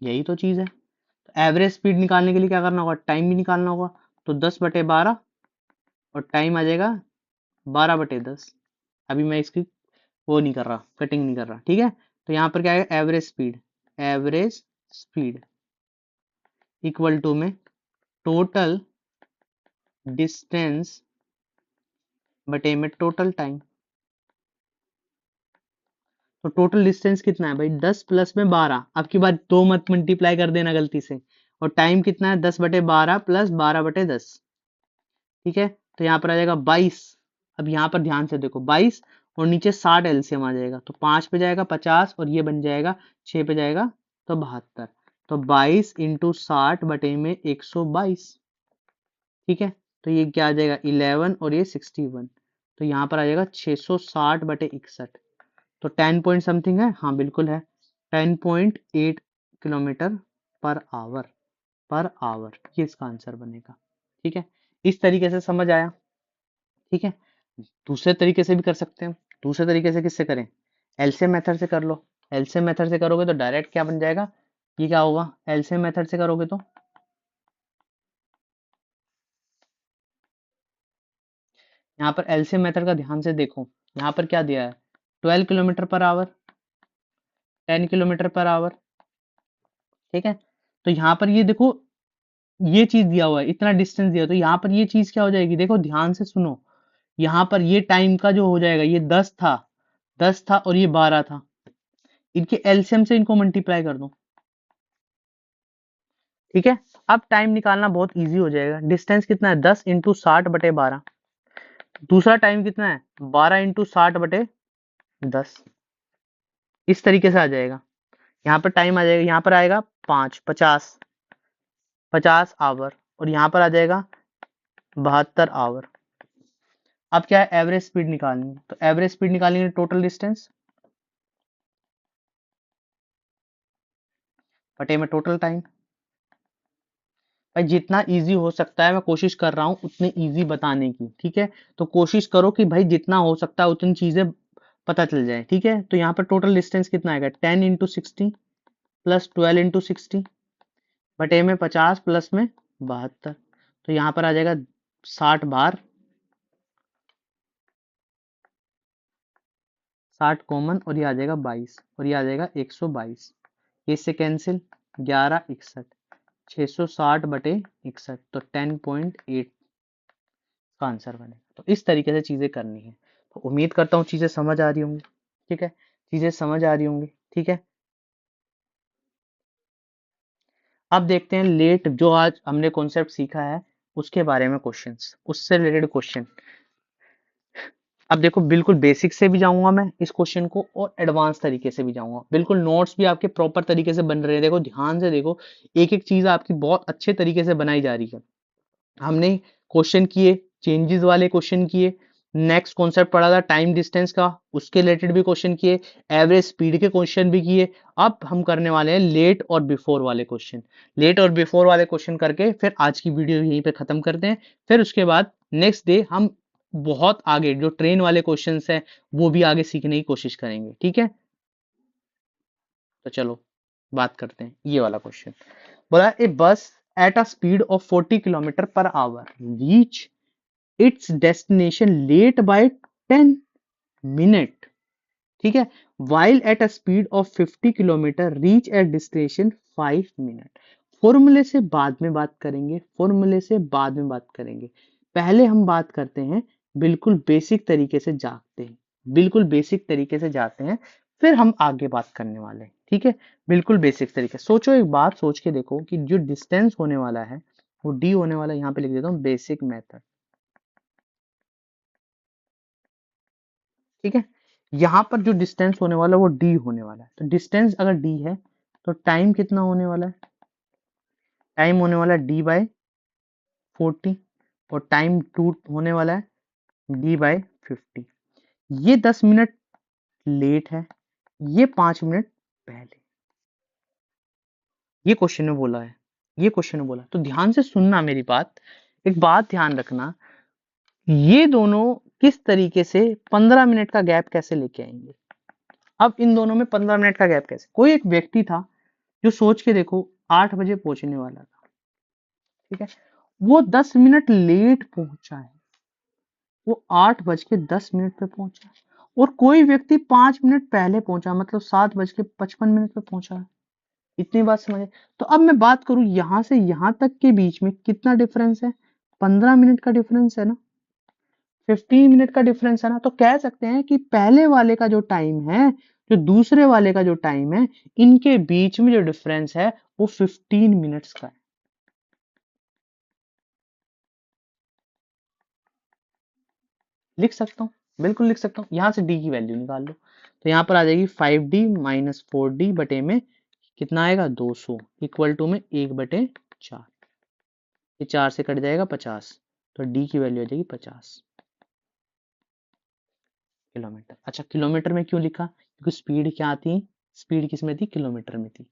यही तो चीज है। तो एवरेज स्पीड निकालने के लिए क्या करना होगा, टाइम भी निकालना होगा। तो 10/12 और टाइम आ जाएगा 12/10। अभी मैं इसकी वो नहीं कर रहा, कटिंग नहीं कर रहा। ठीक है, तो यहाँ पर क्या है, average speed, average speed equal to में टोटल डिस्टेंस बटे में टोटल टाइम। तो टोटल डिस्टेंस कितना है भाई, 10 + में 12, अब की बात दो मत मल्टीप्लाई कर देना गलती से। और टाइम कितना है, 10/12 + 12/10। ठीक है, तो यहाँ पर आ जाएगा 22। अब यहाँ पर ध्यान से देखो, 22 और नीचे 60 एलसीएम आ जाएगा, तो 5 पे जाएगा 50 और ये बन जाएगा 6 पे जाएगा तो 72। तो 22 × 60 बटे में 122। ठीक है, तो ये क्या आ जाएगा, 11 और ये 61, तो यहाँ पर आ जाएगा 660/61। तो 10 पॉइंट समथिंग है, हाँ बिल्कुल है, 10.8 km/h ये इसका आंसर बनेगा। ठीक है, इस तरीके से समझ आया। ठीक है, दूसरे तरीके से भी कर सकते हैं। दूसरे तरीके से किससे करें, एलसीएम मेथड से कर लो। एलसीएम मेथड से करोगे तो डायरेक्ट क्या बन जाएगा, ये क्या होगा, एलसीएम मेथड से करोगे तो यहाँ पर एलसीएम मेथड का ध्यान से देखो, यहाँ पर क्या दिया है, 12 km/h, 10 km/h। ठीक है, तो यहाँ पर ये देखो, ये चीज दिया हुआ है, इतना डिस्टेंस दिया, तो यहाँ पर ये चीज क्या हो जाएगी, देखो ध्यान से सुनो। यहाँ पर ये टाइम का जो हो जाएगा, ये 10 था और ये 12 था, इनके एलसीएम से इनको मल्टीप्लाई कर दो। ठीक है, अब टाइम निकालना बहुत इजी हो जाएगा। डिस्टेंस कितना है, 10 × 60/12। दूसरा टाइम कितना है, 12 × 60/10। इस तरीके से आ जाएगा। यहाँ पर टाइम आ जाएगा, यहाँ पर आएगा 50 आवर और यहाँ पर आ जाएगा 72 आवर। अब क्या है, एवरेज स्पीड निकालनी है, तो एवरेज स्पीड निकालनी है टोटल डिस्टेंस बटे में टोटल टाइम। भाई जितना इजी हो सकता है मैं कोशिश कर रहा हूँ उतने इजी बताने की। ठीक है, तो कोशिश करो कि भाई जितना हो सकता है उतनी चीजें पता चल जाए। ठीक है, तो यहाँ पर टोटल डिस्टेंस कितना आएगा, 10 × 60 + 12 × 60 बटे में 50 प्लस में 72। तो यहाँ पर आ जाएगा 60 बार, 60 कॉमन और ये आ जाएगा 22 और ये आ जाएगा 122। ये इससे कैंसिल, 11 61, 660/61, तो 10.8 का आंसर बनेगा। तो इस तरीके से चीजें करनी है। तो उम्मीद करता हूँ चीजें समझ आ रही होंगी। ठीक है, चीजें समझ आ रही होंगी। ठीक है, अब देखते हैं लेट, जो आज हमने कॉन्सेप्ट सीखा है उसके बारे में क्वेश्चंस, उससे रिलेटेड क्वेश्चन। अब देखो बिल्कुल बेसिक से भी जाऊंगा मैं इस क्वेश्चन को और एडवांस तरीके से भी जाऊंगा, बिल्कुल नोट्स भी आपके प्रॉपर तरीके से बन रहे हैं। देखो ध्यान से देखो, एक एक चीज आपकी बहुत अच्छे तरीके से बनाई जा रही है। हमने क्वेश्चन किए, चेंजेस वाले क्वेश्चन किए, नेक्स्ट कॉन्सेप्ट पढ़ा था टाइम डिस्टेंस का, उसके रिलेटेड भी क्वेश्चन किए, एवरेज स्पीड के क्वेश्चन भी किए। अब हम करने वाले हैं लेट और बिफोर वाले क्वेश्चन। लेट और बिफोर वाले क्वेश्चन करके फिर आज की वीडियो यहीं पे खत्म करते हैं। फिर उसके बाद नेक्स्ट डे हम बहुत आगे जो ट्रेन वाले क्वेश्चंस हैं वो भी आगे सीखने की कोशिश करेंगे, ठीक है। तो चलो बात करते हैं ये वाला क्वेश्चन। बोला a bus at a speed of 40 kilometre per hour reach its destination late by 10 minute, ठीक है, while at a speed of 50 kilometre reach at destination 5 minute. फॉर्मूले से बाद में बात करेंगे, फॉर्मूले से बाद में बात करेंगे। पहले हम बात करते हैं बिल्कुल बेसिक तरीके से जाते हैं, बिल्कुल बेसिक तरीके से जाते हैं, फिर हम आगे बात करने वाले हैं, ठीक है। बिल्कुल बेसिक तरीके सोचो, एक बात सोच के देखो कि जो डिस्टेंस होने वाला है वो डी होने वाला है। यहाँ पे लिख देता हूँ बेसिक मेथड, ठीक है। यहाँ पर जो डिस्टेंस होने वाला है वो डी होने वाला है। तो डिस्टेंस अगर डी है तो टाइम कितना होने वाला है? टाइम होने वाला है डी बाय 40 और टाइम टू होने वाला है डी बाय 50। ये 10 मिनट लेट है, ये 5 मिनट पहले। ये क्वेश्चन में बोला है, ये क्वेश्चन में बोला। तो ध्यान से सुनना मेरी बात, एक बात ध्यान रखना, ये दोनों किस तरीके से 15 मिनट का गैप कैसे लेके आएंगे। अब इन दोनों में 15 मिनट का गैप कैसे? कोई एक व्यक्ति था जो सोच के देखो 8 बजे पहुंचने वाला था, ठीक है, वो 10 मिनट लेट पहुंचा है, वो 8:10 पे पहुंचा है। और कोई व्यक्ति 5 मिनट पहले पहुंचा, मतलब 7:55 पे पहुंचा है। इतनी बात समझे? तो अब मैं बात करूं यहां से यहां तक के बीच में कितना डिफरेंस है? 15 मिनट का डिफरेंस है ना, 15 मिनट का डिफरेंस है ना। तो कह सकते हैं कि पहले वाले का जो टाइम है, जो दूसरे वाले का जो टाइम है, इनके बीच में जो डिफरेंस है वो 15 मिनट्स का है। लिख सकता हूँ, बिल्कुल लिख सकता हूँ। यहाँ से डी की वैल्यू निकाल लो, तो यहाँ पर आ जाएगी 5d माइनस 4d बटे में कितना आएगा 200 इक्वल टू में 1/4। ये 4 से कट जाएगा 50, तो डी की वैल्यू आ जाएगी 50 किलोमीटर। अच्छा, किलोमीटर में क्यों लिखा? क्योंकि स्पीड क्या थी, स्पीड किस में थी? किलोमीटर में थी,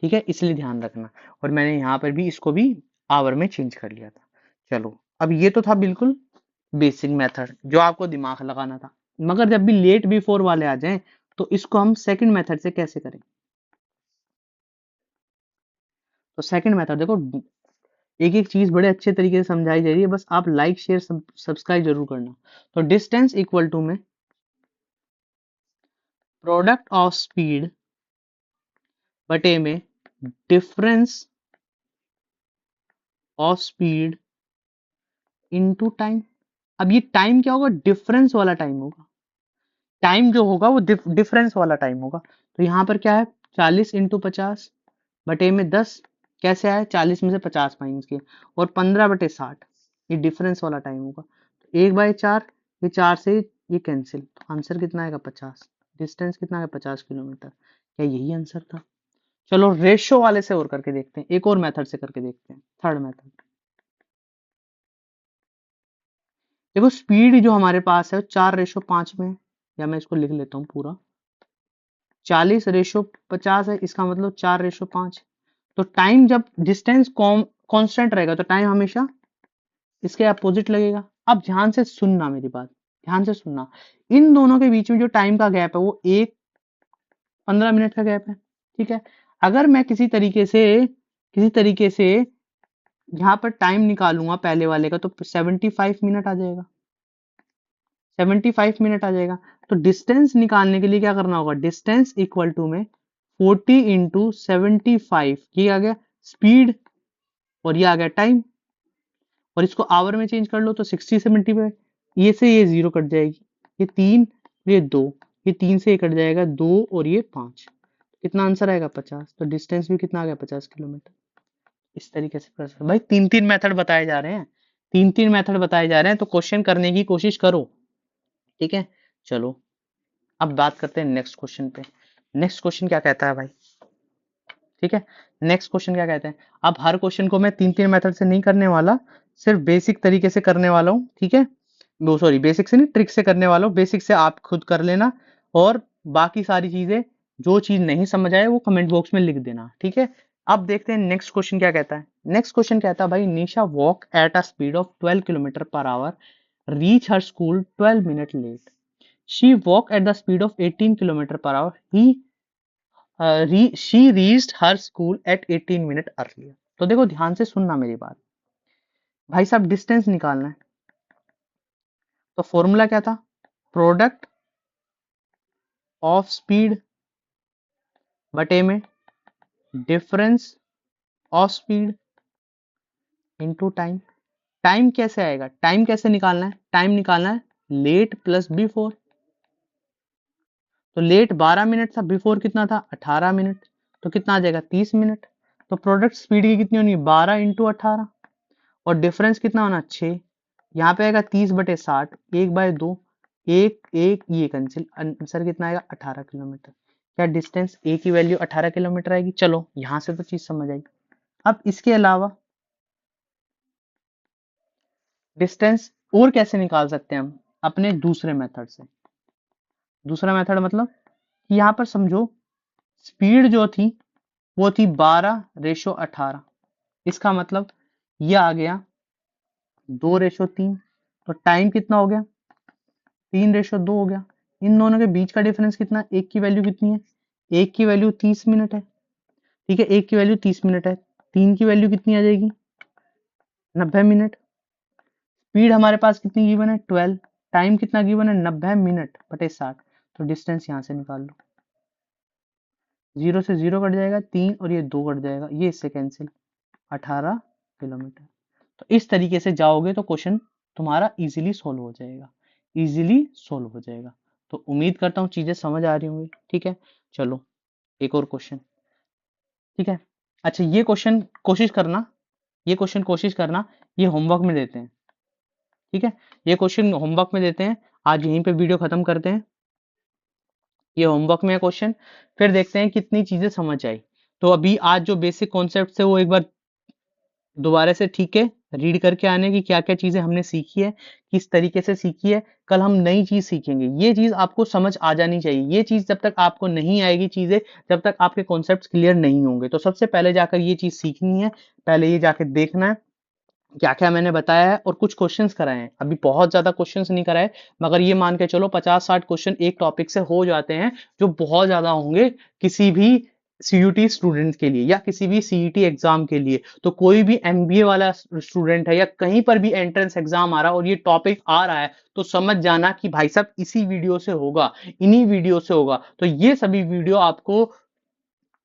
ठीक है, इसलिए ध्यान रखना। और मैंने यहाँ पर भी इसको भी आवर में चेंज कर लिया था। चलो, अब ये तो था बिल्कुल बेसिक मेथड जो आपको दिमाग लगाना था। मगर जब भी लेट बिफोर वाले आ जाएं तो इसको हम सेकंड मेथड से कैसे करें? तो सेकंड मेथड देखो, एक एक चीज बड़े अच्छे तरीके से समझाई जा रही है, बस आप लाइक शेयर सब्सक्राइब जरूर करना। तो डिस्टेंस इक्वल टू में प्रोडक्ट ऑफ स्पीड बटे में difference of speed into time. अब ये टाइम क्या होगा? डिफरेंस वाला टाइम होगा। टाइम जो होगा वो डिफरेंस वाला टाइम होगा। तो यहाँ पर क्या है? 40 इंटू 50 बटे में 10। कैसे आया? 40 में से 50 माइनस किया, और 15/60 ये डिफरेंस वाला टाइम होगा। 1/4, ये 4 से ये कैंसिल, तो आंसर कितना आएगा? 50। डिस्टेंस कितना आएगा? 50 किलोमीटर। क्या यही आंसर था? चलो रेशो वाले से और करके देखते हैं, एक और मेथड से करके देखते हैं, थर्ड मेथड। देखो स्पीड जो हमारे पास है वो 4:5 में है, या मैं इसको लिख लेता हूँ पूरा, 40:50 है, इसका मतलब 4:5। तो टाइम जब डिस्टेंस कांस्टेंट रहेगा तो टाइम हमेशा इसके अपोजिट लगेगा। अब ध्यान से सुनना मेरी बात, ध्यान से सुनना, इन दोनों के बीच में जो टाइम का गैप है वो 15 मिनट का गैप है, ठीक है। अगर मैं किसी तरीके से यहाँ पर टाइम निकालूंगा पहले वाले का, तो 75 मिनट आ जाएगा, 75 मिनट आ जाएगा। तो डिस्टेंस निकालने के लिए क्या करना होगा? डिस्टेंस इक्वल टू में 40 इंटू 75, ये आ गया स्पीड और ये आ गया टाइम, और इसको आवर में चेंज कर लो तो 60 से मल्टीप्लाई, ये से ये 0 कट जाएगी, ये 3, ये 2, ये 3 से ये कट जाएगा 2 और ये 5। कितना आंसर आएगा? 50। तो डिस्टेंस भी कितना आ गया? 50 किलोमीटर। इस तरीके से कर सकते भाई। 3-3 मेथड बताए जा रहे हैं, 3-3 मेथड बताए जा रहे हैं, तो क्वेश्चन करने की कोशिश करो। ठीक है, चलो अब बात करते हैं नेक्स्ट क्वेश्चन पे। नेक्स्ट क्वेश्चन क्या कहता है भाई, ठीक है, नेक्स्ट क्वेश्चन क्या कहते हैं। अब हर क्वेश्चन को मैं 3 मेथड से नहीं करने वाला, सिर्फ बेसिक तरीके से करने वाला हूँ, ठीक है, वो सॉरी बेसिक से नहीं, ट्रिक से करने वाला हूँ। बेसिक से आप खुद कर लेना, और बाकी सारी चीजें, जो चीज नहीं समझ आए वो कमेंट बॉक्स में लिख देना, ठीक है। अब देखते हैं नेक्स्ट क्वेश्चन क्या कहता है। नेक्स्ट क्वेश्चन कहता है भाई, Nisha walk at a speed of 12 kilometre per hour, reach her school 12 minute late. She walk at the speed of 18 kilometre per hour, he she reached her school at 18 minute earlier. तो देखो ध्यान से सुनना मेरी बात, भाई साहब डिस्टेंस निकालना है, तो फॉर्मूला क्या था, प्रोडक्ट ऑफ स्पीड बटे में difference of speed into time. Time कैसे आएगा, टाइम कैसे निकालना है, टाइम निकालना है लेट प्लस बिफोर। तो लेट 12 मिनट था, बिफोर कितना था 18 मिनट, तो कितना आ जाएगा 30 मिनट। तो प्रोडक्ट स्पीड की कितनी होनी है 12 इंटू 18, और डिफरेंस कितना होना 6, यहाँ पे आएगा 30/60, 1/2, एक एक ये कैंसिल, आंसर कितना आएगा 18 किलोमीटर। क्या डिस्टेंस ए की वैल्यू 18 किलोमीटर आएगी। चलो यहां से तो चीज समझ आई। अब इसके अलावा डिस्टेंस और कैसे निकाल सकते हैं हम, अपने दूसरे मेथड से। दूसरा मेथड मतलब कि यहाँ पर समझो स्पीड जो थी वो थी 12/18, इसका मतलब ये आ गया 2/3, तो टाइम कितना हो गया 3/2 हो गया। इन दोनों के बीच का डिफरेंस कितना, एक की वैल्यू कितनी है, एक की वैल्यू 30 मिनट है, ठीक है, एक की वैल्यू 30 मिनट है, तीन की वैल्यू कितनी आ जाएगी 90 मिनट। स्पीड हमारे पास कितनी गिवन है 12, टाइम कितना गिवन है 90 मिनट बटे 60, तो डिस्टेंस यहाँ से निकाल लो, 0 से 0 कट जाएगा, 3 और ये 2 कट जाएगा, ये इससे कैंसिल, 18 किलोमीटर। तो इस तरीके से जाओगे तो क्वेश्चन तुम्हारा इजीली सोल्व हो जाएगा, इजीली सोल्व हो जाएगा। तो उम्मीद करता हूँ चीजें समझ आ रही होंगी, ठीक है। चलो एक और क्वेश्चन, ठीक है। अच्छा ये क्वेश्चन कोशिश करना, ये क्वेश्चन कोशिश करना, ये होमवर्क में देते हैं, ठीक है, ये क्वेश्चन होमवर्क में देते हैं। आज यहीं पे वीडियो खत्म करते हैं, ये होमवर्क में है क्वेश्चन, फिर देखते हैं कितनी चीजें समझ आई। तो अभी आज जो बेसिक कॉन्सेप्ट है वो एक बार दोबारा से, ठीक है, रीड करके आने की क्या क्या चीजें हमने सीखी है, किस तरीके से सीखी है। कल हम नई चीज सीखेंगे, ये चीज आपको समझ आ जानी चाहिए। ये चीज जब तक आपको नहीं आएगी चीजें, जब तक आपके कॉन्सेप्ट्स क्लियर नहीं होंगे, तो सबसे पहले जाकर ये चीज सीखनी है, पहले ये जाकर देखना है क्या क्या मैंने बताया है, और कुछ क्वेश्चंस कराए हैं। अभी बहुत ज्यादा क्वेश्चंस नहीं कराए, मगर ये मान के चलो 50-60 क्वेश्चन एक टॉपिक से हो जाते हैं, जो बहुत ज्यादा होंगे किसी भी सीयूटी स्टूडेंट के लिए, या किसी भी सीईटी एग्जाम के लिए। तो कोई भी एमबीए वाला स्टूडेंट है, या कहीं पर भी एंट्रेंस एग्जाम आ रहा है और ये टॉपिक आ रहा है, तो समझ जाना कि भाई साहब इसी वीडियो से होगा, इन्हीं वीडियो से होगा। तो ये सभी वीडियो आपको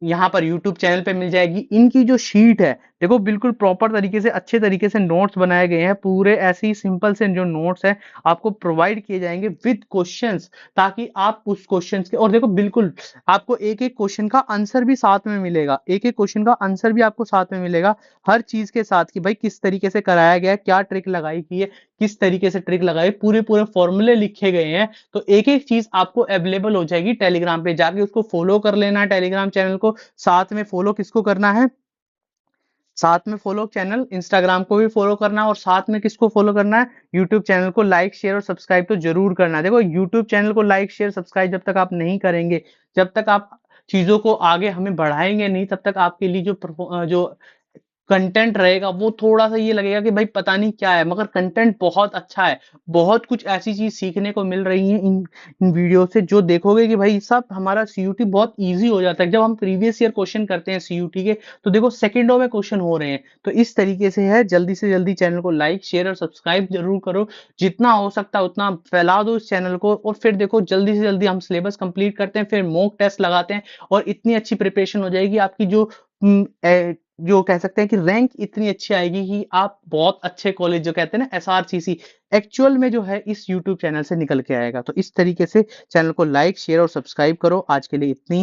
यहाँ पर YouTube चैनल पे मिल जाएगी। इनकी जो शीट है देखो, बिल्कुल प्रॉपर तरीके से, अच्छे तरीके से नोट्स बनाए गए हैं, पूरे ऐसे ही सिंपल से जो नोट्स है आपको प्रोवाइड किए जाएंगे विद क्वेश्चंस, ताकि आप उस क्वेश्चंस के, और देखो बिल्कुल आपको एक एक क्वेश्चन का आंसर भी साथ में मिलेगा, एक एक क्वेश्चन का आंसर भी आपको साथ में मिलेगा, हर चीज के साथ, कि भाई किस तरीके से कराया गया है, क्या ट्रिक लगाई गई है, किस तरीके से ट्रिक लगाई, पूरे पूरे फॉर्मूले लिखे गए हैं। तो एक एक चीज आपको अवेलेबल हो जाएगी टेलीग्राम पे, जाके उसको फॉलो कर लेना है टेलीग्राम चैनल को। साथ में फॉलो किसको करना है, साथ में फॉलो चैनल, इंस्टाग्राम को भी फॉलो करना है, और साथ में किसको फॉलो करना है, यूट्यूब चैनल को लाइक शेयर और सब्सक्राइब तो जरूर करना है। देखो यूट्यूब चैनल को लाइक शेयर सब्सक्राइब जब तक आप नहीं करेंगे, जब तक आप चीजों को आगे हमें बढ़ाएंगे नहीं, तब तक आपके लिए जो कंटेंट रहेगा वो थोड़ा सा ये लगेगा कि भाई पता नहीं क्या है, मगर कंटेंट बहुत अच्छा है। बहुत कुछ ऐसी चीज सीखने को मिल रही है इन वीडियो से, जो देखोगे कि भाई सब हमारा सीयूटी बहुत इजी हो जाता है। जब हम प्रीवियस ईयर क्वेश्चन करते हैं सीयूटी के, तो देखो सेकंडों में क्वेश्चन हो रहे हैं। तो इस तरीके से है, जल्दी से जल्दी चैनल को लाइक शेयर और सब्सक्राइब जरूर करो, जितना हो सकता है उतना फैला दो इस चैनल को। और फिर देखो जल्दी से जल्दी हम सिलेबस कंप्लीट करते हैं, फिर मॉक टेस्ट लगाते हैं, और इतनी अच्छी प्रिपरेशन हो जाएगी आपकी, जो कह सकते हैं कि रैंक इतनी अच्छी आएगी कि आप बहुत अच्छे कॉलेज, जो कहते हैं ना एसआरसीसी, एक्चुअल में जो है इस यूट्यूब चैनल से निकल के आएगा। तो इस तरीके से चैनल को लाइक शेयर और सब्सक्राइब करो। आज के लिए इतनी